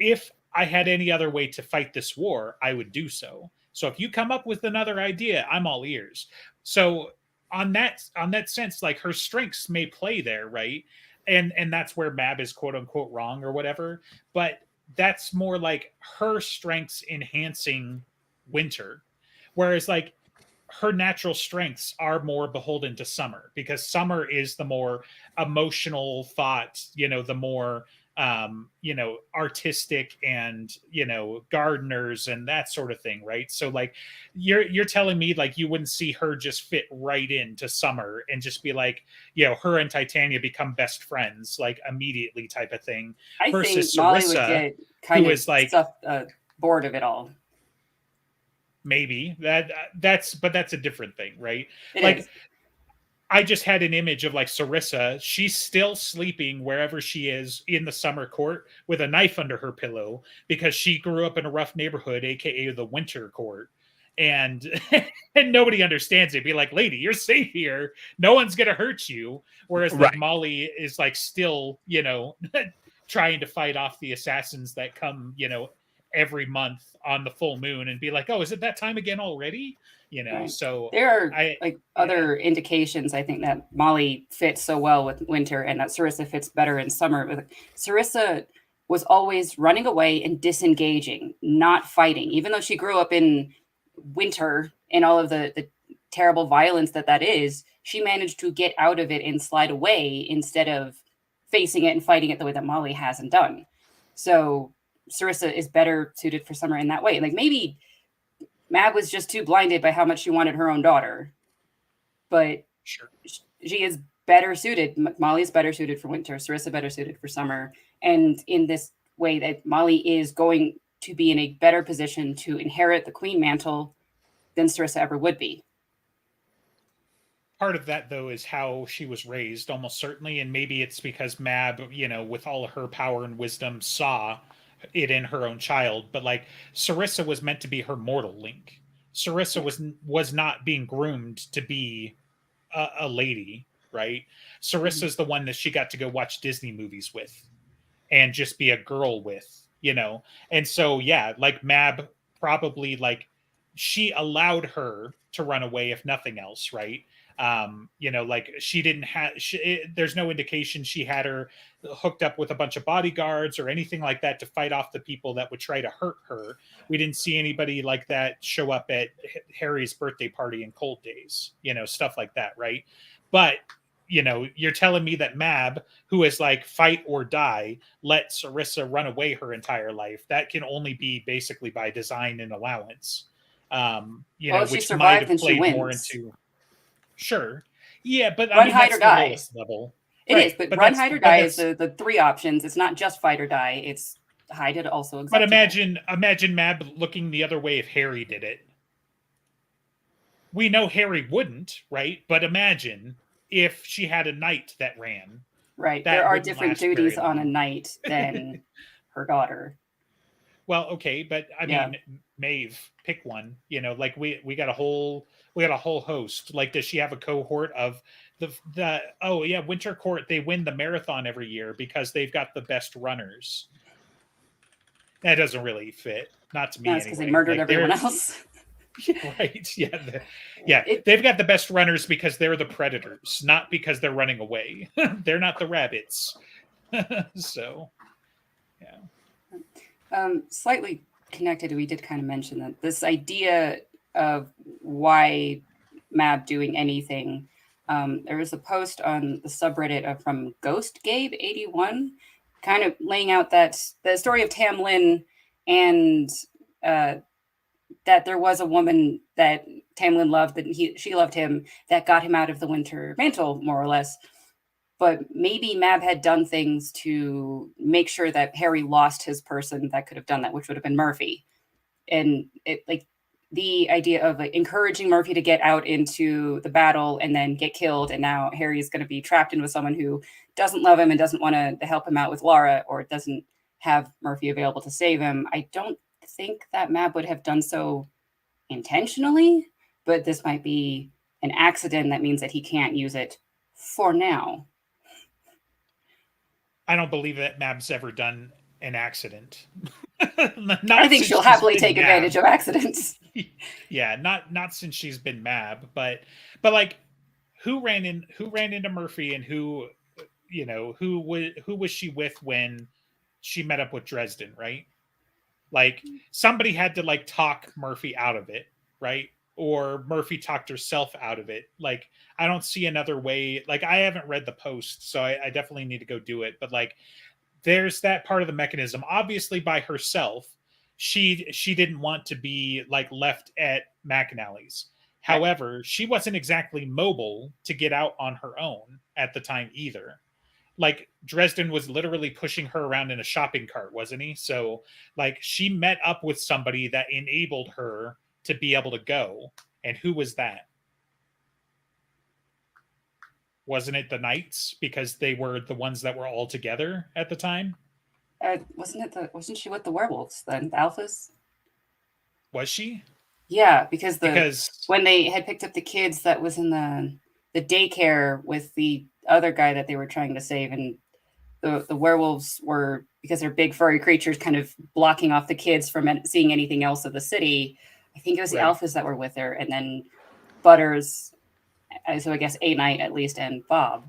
If I had any other way to fight this war, I would do so. So if you come up with another idea, I'm all ears. So on that sense, like her strengths may play there, right? And that's where Mab is quote unquote wrong or whatever. But that's more like her strengths enhancing Winter. Whereas like her natural strengths are more beholden to Summer, because Summer is the more emotional thought, the more artistic and gardeners and that sort of thing, right? So like you're telling me like you wouldn't see her just fit right into Summer and just be like, her and Titania become best friends like immediately type of thing, I versus think Molly would Sarissa, get kind who of is like bored of it all. maybe that's a different thing, right? It like is. I just had an image of like Sarissa. She's still sleeping wherever she is in the Summer Court with a knife under her pillow because she grew up in a rough neighborhood, aka the Winter Court. And and nobody understands it. Be like, lady, you're safe here. No one's gonna hurt you. Whereas like Right. Molly is like still, trying to fight off the assassins that come, every month on the full moon and be like, oh, is it that time again already? Right. So there are other indications, I think, that Molly fits so well with Winter and that Sarissa fits better in Summer. Sarissa was always running away and disengaging, not fighting, even though she grew up in Winter and all of the terrible violence that is. She managed to get out of it and slide away instead of facing it and fighting it the way that Molly hasn't done. So Sarissa is better suited for Summer in that way. Like maybe Mab was just too blinded by how much she wanted her own daughter. But sure, she is better suited. Molly is better suited for Winter. Sarissa better suited for Summer. And in this way that Molly is going to be in a better position to inherit the Queen mantle than Sarissa ever would be. Part of that, though, is how she was raised, almost certainly. And maybe it's because Mab, with all of her power and wisdom, saw it in her own child. But like Sarissa was meant to be her mortal link. Sarissa was not being groomed to be a lady, right? Sarissa's the one that she got to go watch Disney movies with and just be a girl with, And so, yeah, like Mab probably like she allowed her to run away, if nothing else, right? Like she didn't have, there's no indication she had her hooked up with a bunch of bodyguards or anything like that to fight off the people that would try to hurt her. We didn't see anybody like that show up at Harry's birthday party in Cold Days, stuff like that, right? But you're telling me that Mab, who is like fight or die, let Sarissa run away her entire life. That can only be basically by design and allowance. Which might have played more into. Sure. Yeah, but run, hide, or die. Lowest level. It right. Is, but run, hide, or die is the three options. It's not just fight or die. It's hide. It also exists. But imagine Mab looking the other way if Harry did it. We know Harry wouldn't, right? But imagine if she had a knight that ran. Right. There are different duties on a knight than her daughter. Well, okay, but I mean, Maeve, pick one. Like we got a whole host. Like, does she have a cohort of the oh yeah, Winter Court? They win the marathon every year because they've got the best runners. That doesn't really fit. Not to me. That's because they murdered everyone else. Right. Yeah. They've got the best runners because they're the predators, not because they're running away. They're not the rabbits. So, yeah. Slightly connected, we did kind of mention that this idea of why Mab doing anything. There was a post on the subreddit from Ghost Gabe 81, kind of laying out that the story of Tam Lin and that there was a woman that Tamlin loved, that she loved him, that got him out of the Winter Mantle, more or less. But maybe Mab had done things to make sure that Harry lost his person that could have done that, which would have been Murphy. And it, like, the idea of like encouraging Murphy to get out into the battle and then get killed, and now Harry's going to be trapped in with someone who doesn't love him and doesn't want to help him out with Laura, or doesn't have Murphy available to save him. I don't think that Mab would have done so intentionally, but this might be an accident that means that he can't use it for now. I don't believe that Mab's ever done an accident. I think she'll happily take advantage of accidents. Yeah, not since she's been Mab, but like who ran into Murphy, and who was she with when she met up with Dresden, right? Like somebody had to like talk Murphy out of it, right? Or Murphy talked herself out of it. Like I don't see another way. Like I haven't read the post, so I definitely need to go do it. But like there's that part of the mechanism. Obviously, by herself, she didn't want to be like left at McAnally's. However, she wasn't exactly mobile to get out on her own at the time either. Like Dresden was literally pushing her around in a shopping cart, wasn't he? So like she met up with somebody that enabled her to be able to go. And who was that? Wasn't it the Knights, because they were the ones that were all together at the time? Wasn't she with the werewolves then? The alphas? Was she? Yeah, because when they had picked up the kids that was in the daycare with the other guy that they were trying to save, and the werewolves were, because they're big furry creatures, kind of blocking off the kids from seeing anything else of the city. I think it was the alphas that were with her, and then Butters, so I guess A Knight at least, and Bob.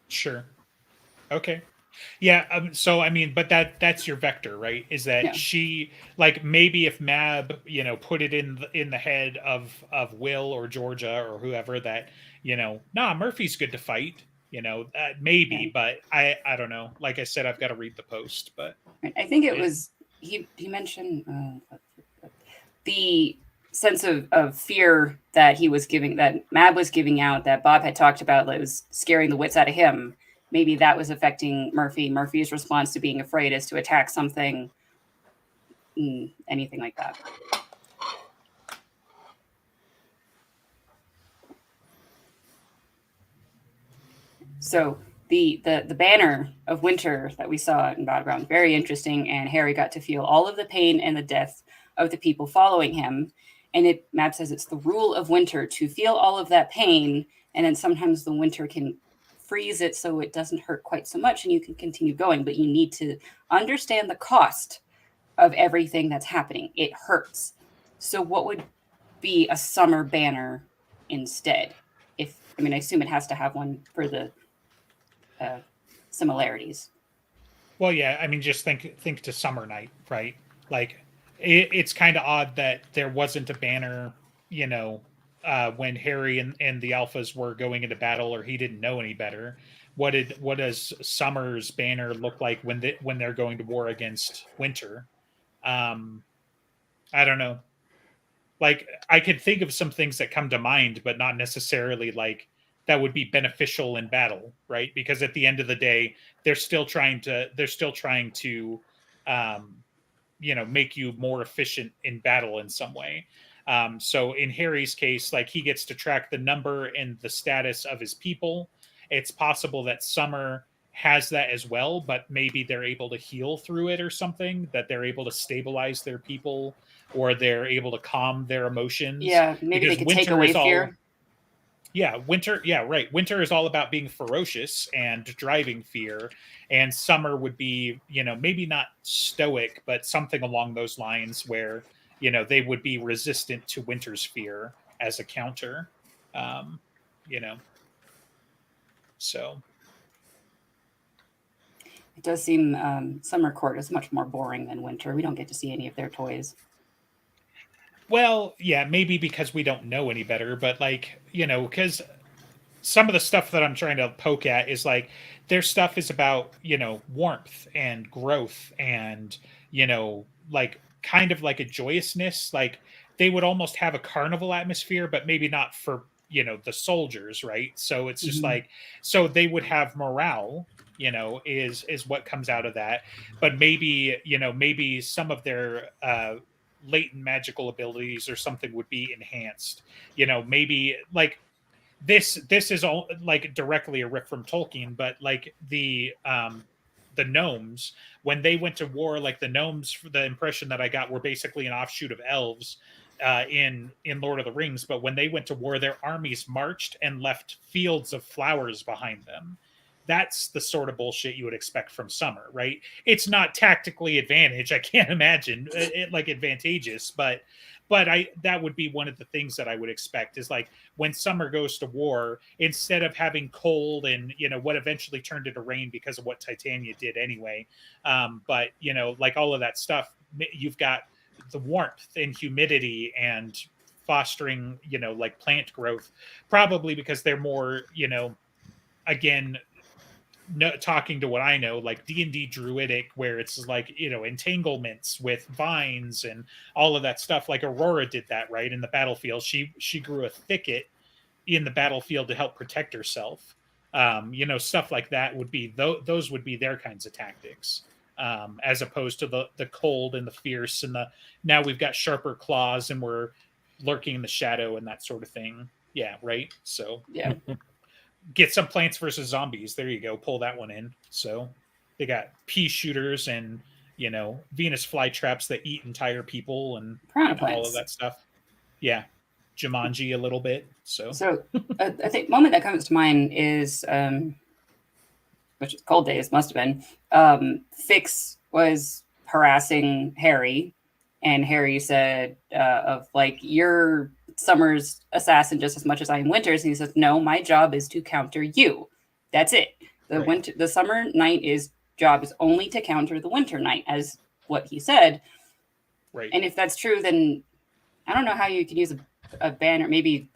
Sure. Okay. Yeah. So I mean, but that's your vector, right? Is that she, like, maybe if Mab, put it in the head of Will or Georgia or whoever that, Murphy's good to fight. Maybe, but I don't know. Like I said, I've got to read the post, but I think it was he mentioned the sense of fear that he was giving, that Mab was giving out, that Bob had talked about, that was scaring the wits out of him. Maybe that was affecting Murphy. Murphy's response to being afraid is to attack something, anything like that. So the banner of winter that we saw in background, very interesting, and Harry got to feel all of the pain and the death of the people following him. And Mab says it's the rule of winter to feel all of that pain, and then sometimes the winter can freeze it so it doesn't hurt quite so much and you can continue going, but you need to understand the cost of everything that's happening. It hurts. So what would be a summer banner instead? I assume it has to have one for the similarities. Well, yeah, I mean, just think to Summer Night, right? Like it's kind of odd that there wasn't a banner, when Harry and the Alphas were going into battle, or he didn't know any better. What does Summer's banner look like when they're going to war against Winter? I don't know. Like I could think of some things that come to mind, but not necessarily like that would be beneficial in battle, right? Because at the end of the day, they're still trying to make you more efficient in battle in some way. So in Harry's case, like he gets to track the number and the status of his people. It's possible that Summer has that as well, but maybe they're able to heal through it or something, that they're able to stabilize their people, or they're able to calm their emotions. Yeah, maybe they could take away fear. Yeah, Winter. Yeah, right. Winter is all about being ferocious and driving fear, and Summer would be, maybe not stoic, but something along those lines, where they would be resistant to Winter's fear as a counter. So it does seem Summer Court is much more boring than Winter. We don't get to see any of their toys. Well, yeah, maybe because we don't know any better, but like, because some of the stuff that I'm trying to poke at is like their stuff is about, warmth and growth and, like kind of like a joyousness. Like they would almost have a carnival atmosphere, but maybe not for, the soldiers, right? So it's just like, so they would have morale, is what comes out of that. But maybe, maybe some of their latent magical abilities or something would be enhanced. Maybe like this is all like directly a rip from Tolkien, but like the gnomes, when they went to war, like the gnomes, the impression that I got, were basically an offshoot of elves in Lord of the Rings. But when they went to war, their armies marched and left fields of flowers behind them. That's the sort of bullshit you would expect from Summer, right? It's not tactically advantage. I can't imagine it like advantageous, but that would be one of the things that I would expect is like when Summer goes to war, instead of having cold and what eventually turned into rain because of what Titania did anyway, but like all of that stuff, you've got the warmth and humidity and fostering like plant growth, probably because they're more again, no, talking to what I know, like D&D druidic, where it's like entanglements with vines and all of that stuff. Like Aurora did that, right? In the battlefield, she grew a thicket in the battlefield to help protect herself. Stuff like that would be those would be their kinds of tactics, as opposed to the cold and the fierce and the now we've got sharper claws and we're lurking in the shadow and that sort of thing. Yeah, right. So Yeah. Get some Plants versus Zombies. There you go. Pull that one in. So they got pea shooters and Venus flytraps that eat entire people and Piranha all plants. of that stuff. Yeah, Jumanji a little bit. So I think moment that comes to mind is which is Cold Days must have been. Fix was harassing Harry, and Harry said of like you're Summer's assassin just as much as I am Winter's, and he says no, my job is to counter you. That's it. The Summer Knight job is only to counter the Winter Knight, as what he said. Right. And if that's true, then I don't know how you can use a banner, maybe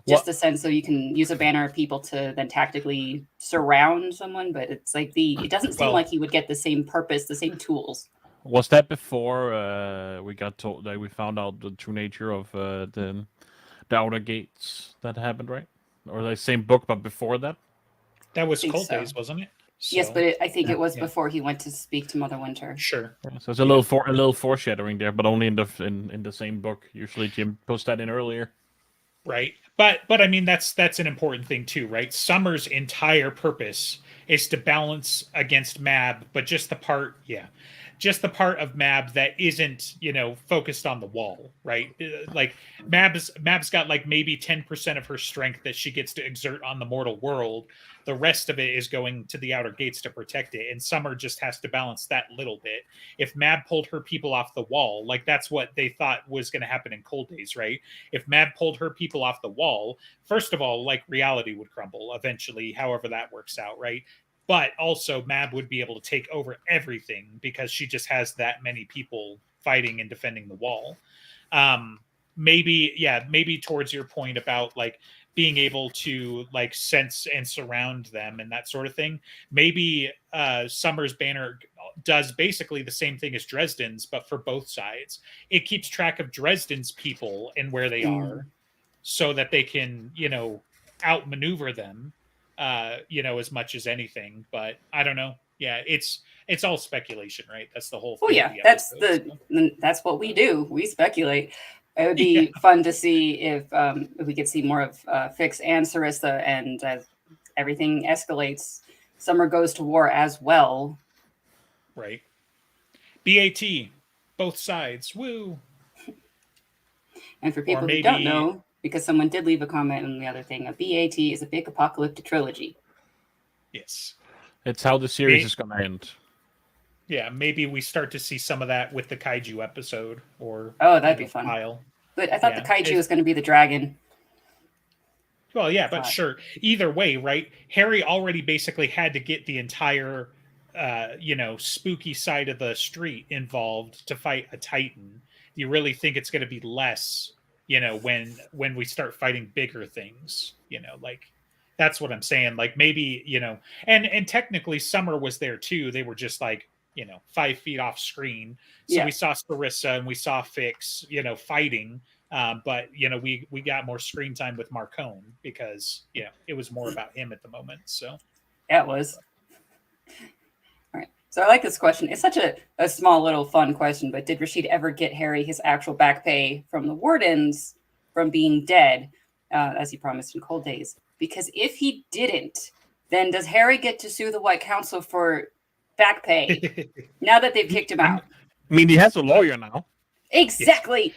just a sense so you can use a banner of people to then tactically surround someone, but it's like it doesn't seem like he would get the same purpose, the same tools. Was that before we got told that we found out the true nature of the Outer Gates that happened, right? Or the same book, but before that? That was Cold Days, wasn't it? So, yes, but I think it was before he went to speak to Mother Winter. Sure. Yeah, so it's a little foreshadowing there, but only in the same book. Usually Jim puts that in earlier. Right. But I mean that's an important thing too, right? Summer's entire purpose is to balance against Mab, but just the part of Mab that isn't, focused on the wall, right? Like Mab's got like maybe 10% of her strength that she gets to exert on the mortal world. The rest of it is going to the Outer Gates to protect it. And Summer just has to balance that little bit. If Mab pulled her people off the wall, like that's what they thought was going to happen in Cold Days, right? If Mab pulled her people off the wall, first of all, like reality would crumble eventually, however that works out, right? But also Mab would be able to take over everything because she just has that many people fighting and defending the wall. Maybe towards your point about like being able to like sense and surround them and that sort of thing. Maybe Summer's banner does basically the same thing as Dresden's, but for both sides. It keeps track of Dresden's people and where they are so that they can, outmaneuver them. As much as anything, but I don't know. Yeah, it's all speculation, right? That's the whole thing. Oh yeah, that's what we do. We speculate. It would be fun to see if we could see more of Fix and Sarissa, and as everything escalates, Summer goes to war as well. Right. BAT, both sides. Woo. And for people who don't know, because someone did leave a comment on the other thing, a BAT is a big apocalyptic trilogy. Yes. It's how the series is going to end. Yeah, maybe we start to see some of that with the kaiju episode, or that'd be fun. Pile. But I thought the kaiju was going to be the dragon. Well, yeah, but sure. Either way, right? Harry already basically had to get the entire, spooky side of the street involved to fight a Titan. Do you really think it's going to be less? When we start fighting bigger things, like that's what I'm saying. Like maybe, and technically Summer was there too. They were just like, 5 feet off screen. So we saw Sarissa and we saw Fix, fighting. But we got more screen time with Marcone because, it was more about him at the moment. So yeah, it was. All right. So I like this question. It's such a small little fun question, but did Rashid ever get Harry his actual back pay from the Wardens from being dead, as he promised in Cold Days? Because if he didn't, then does Harry get to sue the White Council for back pay now that they've kicked him out? I mean, he has a lawyer now. Exactly.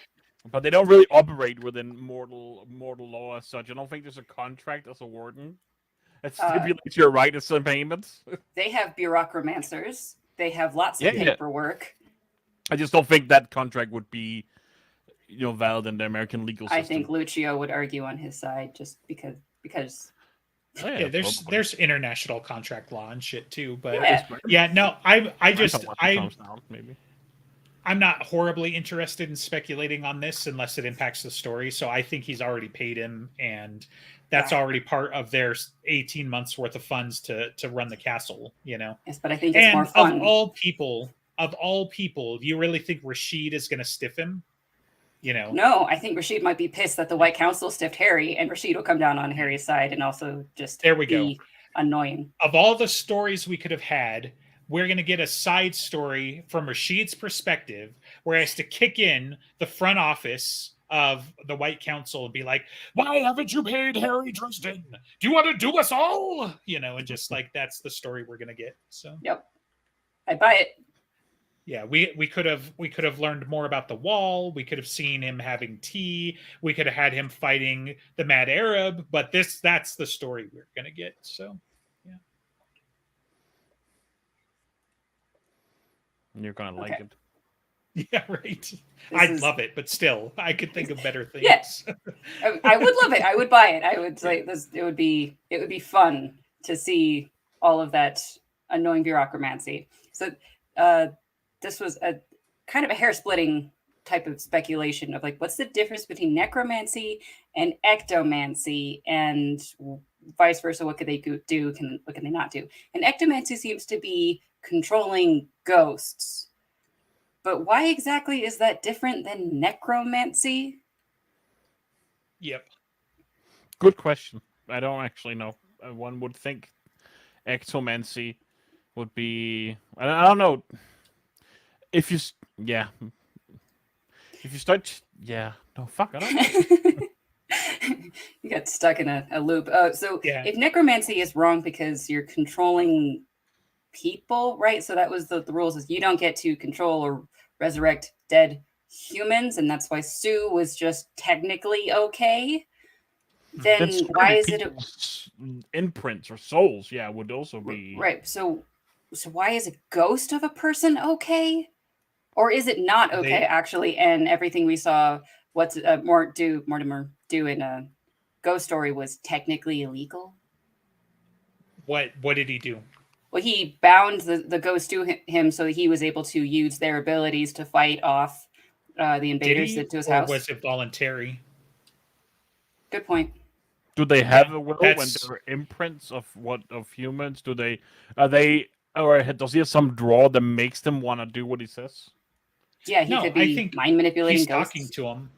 But they don't really operate within mortal law as such. I don't think there's a contract as a warden. That stipulates your right to some payments. They have bureaucromancers. They have lots of Yeah, yeah. paperwork. I just don't think that contract would be, valid in the American legal system. I think Lucio would argue on his side just because. Oh, Yeah, probably. there's international contract law and shit too, but Yeah. no, Maybe. I'm not horribly interested in speculating on this unless it impacts the story. So I think he's already paid him, and that's already part of their 18 months worth of funds to run the castle. Yes, but I think it's more And fun. of all people, do you really think Rashid is going to stiff him? No, I think Rashid might be pissed that the White Council stiffed Harry, and Rashid will come down on Harry's side and also just be annoying. Of all the stories we could have had, we're going to get a side story from Rashid's perspective, where he has to kick in the front office of the White Council and be like, "Why haven't you paid Harry Dresden? Do you want to do us all?" And just like that's the story we're going to get. So yep, I buy it. Yeah, we could have learned more about the wall. We could have seen him having tea. We could have had him fighting the Mad Arab. But that's the story we're going to get. So, yeah. You're going to like it. Yeah, right. I'd love it, but still, I could think of better things. Yes, I would love it. I would buy it. I would say this. It would be fun to see all of that annoying bureaucracy. So, this was a kind of a hair-splitting type of speculation of like, what's the difference between necromancy and ectomancy, and vice versa? What could they do? What can they not do? And ectomancy seems to be controlling ghosts. But why exactly is that different than necromancy? Yep. Good question. I don't actually know. One would think ectomancy would be... I don't know. If you start... Yeah. No, fuck. I don't know. You got stuck in a loop. If necromancy is wrong because you're controlling people, right? So that was the rules is you don't get to control or resurrect dead humans, and that's why Sue was just technically okay. Then why is it imprints or souls? Yeah, would also be right. So why is a ghost of a person okay, or is it not okay actually? And everything we saw, Mortimer do in a Ghost Story was technically illegal. What did he do? Well, he bound the ghost to him so he was able to use their abilities to fight off the invaders to his house. Or was it voluntary? Good point. Do they have a will when there are imprints of humans? Or does he have some draw that makes them want to do what he says? Yeah, he could be mind manipulating he's ghosts. Talking to him.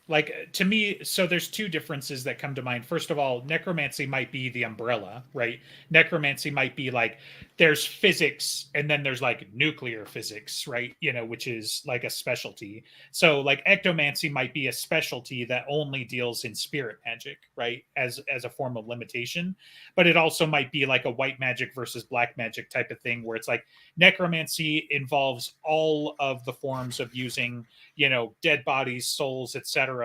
Like, to me, so there's two differences that come to mind. First of all, necromancy might be the umbrella, right? Necromancy might be like, there's physics and then there's like nuclear physics, right? Which is like a specialty. So like ectomancy might be a specialty that only deals in spirit magic, right? As a form of limitation. But it also might be like a white magic versus black magic type of thing where it's like necromancy involves all of the forms of using, dead bodies, souls, etc.,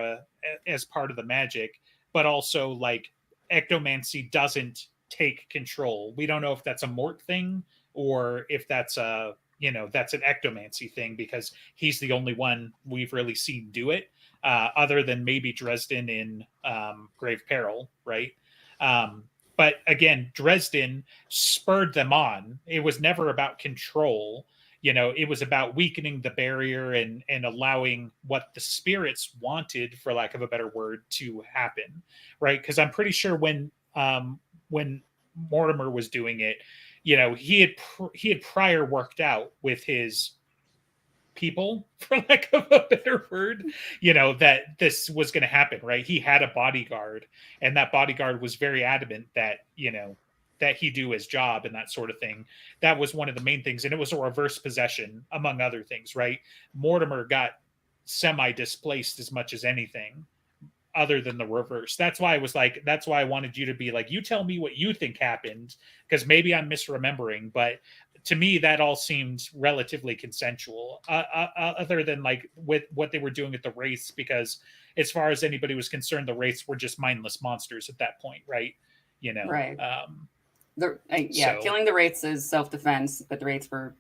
as part of the magic, but also like ectomancy doesn't take control. We don't know if that's a Mort thing or if that's that's an ectomancy thing, because he's the only one we've really seen do it, other than maybe Dresden in Grave Peril, right? But again, Dresden spurred them on. It was never about control. It was about weakening the barrier and allowing what the spirits wanted, for lack of a better word, to happen, right? Because I'm pretty sure when Mortimer was doing it, he had prior worked out with his people, for lack of a better word, that this was going to happen, right? He had a bodyguard, and that bodyguard was very adamant that that he do his job and that sort of thing. That was one of the main things. And it was a reverse possession, among other things, right? Mortimer got semi-displaced as much as anything other than the reverse. That's why I wanted you to be like, you tell me what you think happened, because maybe I'm misremembering, but to me, that all seemed relatively consensual, other than like with what they were doing at the Wraiths, because as far as anybody was concerned, the Wraiths were just mindless monsters at that point, right? you know. Right. So- Killing the wraiths is self-defense, but the wraiths were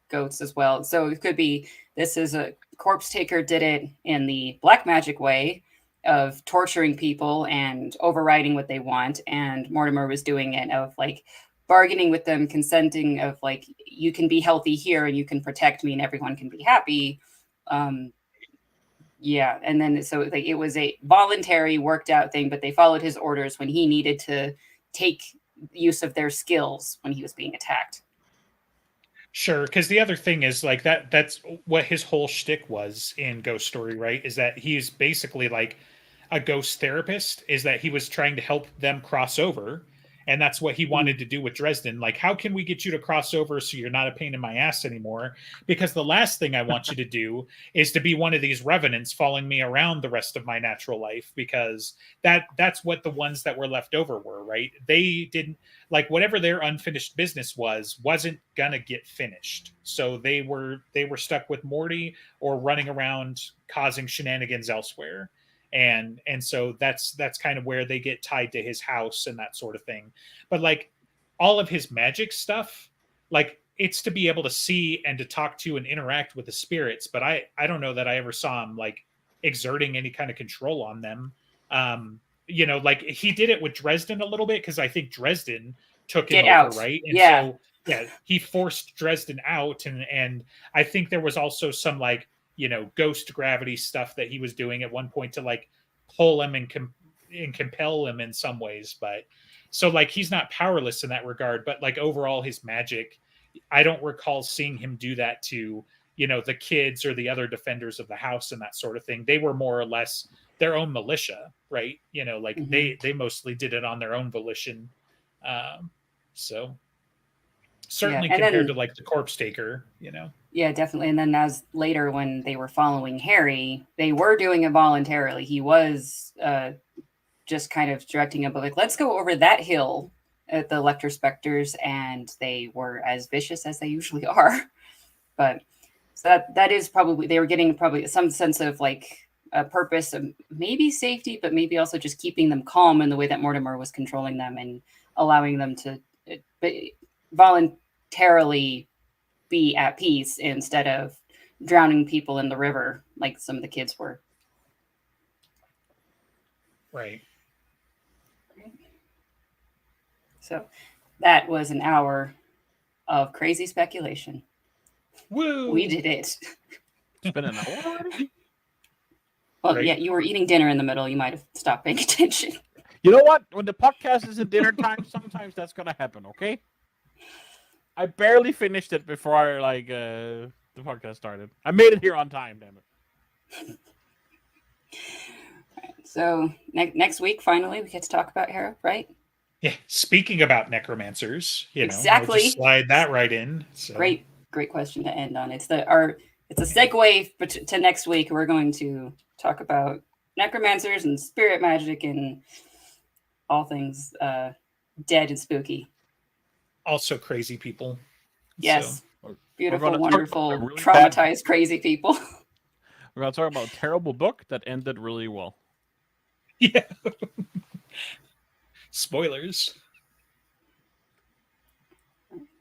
goats as well. So it could be this is a corpse taker did it in the black magic way of torturing people and overriding what they want, and Mortimer was doing it of like bargaining with them, consenting of like, you can be healthy here and you can protect me and everyone can be happy. Yeah, and then so like it was a voluntary worked out thing, but they followed his orders when he needed to take use of their skills when he was being attacked. Sure, because the other thing is like that's what his whole shtick was in Ghost Story, right? Is that he's basically like a ghost therapist, is that he was trying to help them cross over. And that's what he wanted to do with Dresden. Like, how can we get you to cross over so you're not a pain in my ass anymore? Because the last thing I want you to do is to be one of these revenants following me around the rest of my natural life, because that's what the ones that were left over were, right? They didn't like whatever their unfinished business wasn't gonna get finished. So they were stuck with Morty or running around causing shenanigans elsewhere. And so that's kind of where they get tied to his house and that sort of thing. But like all of his magic stuff, like it's to be able to see and to talk to and interact with the spirits, but I don't know that I ever saw him like exerting any kind of control on them. You know, like he did it with Dresden a little bit, because I think Dresden took him over, right? And so yeah, he forced Dresden out, and I think there was also some like, you know, ghost gravity stuff that he was doing at one point to like pull him and compel him in some ways. But so like he's not powerless in that regard, but like overall his magic, I don't recall seeing him do that to, you know, the kids or the other defenders of the house and that sort of thing. They were more or less their own militia, right? You know, like they mostly did it on their own volition. So certainly compared to like the corpse taker, you know. Yeah, definitely. And then as later when they were following Harry, they were doing it voluntarily. He was just kind of directing him, but like, let's go over that hill at the Lecter Specters, and they were as vicious as they usually are. But so that is probably, they were getting probably some sense of like a purpose of maybe safety, but maybe also just keeping them calm in the way that Mortimer was controlling them and allowing them to voluntarily be at peace instead of drowning people in the river like some of the kids were. Right. So that was an hour of crazy speculation. Woo! We did it. It's been an hour already? Well, Right. yeah, you were eating dinner in the middle. You might have stopped paying attention. You know what? When the podcast is at dinner time, sometimes that's gonna happen, okay? I barely finished it before the podcast started. I made it here on time, damn it. So next week, finally, we get to talk about Hera, right? Yeah. Speaking about necromancers, you know, Exactly. we'll just slide that right in. So. Great question to end on. It's a segue to next week. We're going to talk about necromancers and spirit magic and all things dead and spooky. Also crazy people. Yes. So, beautiful, really wonderful, traumatized, crazy people. We're going to talk about a terrible book that ended really well. Yeah. Spoilers.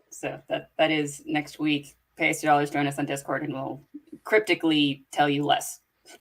So that is next week. Pay us $2, join us on Discord, and we'll cryptically tell you less.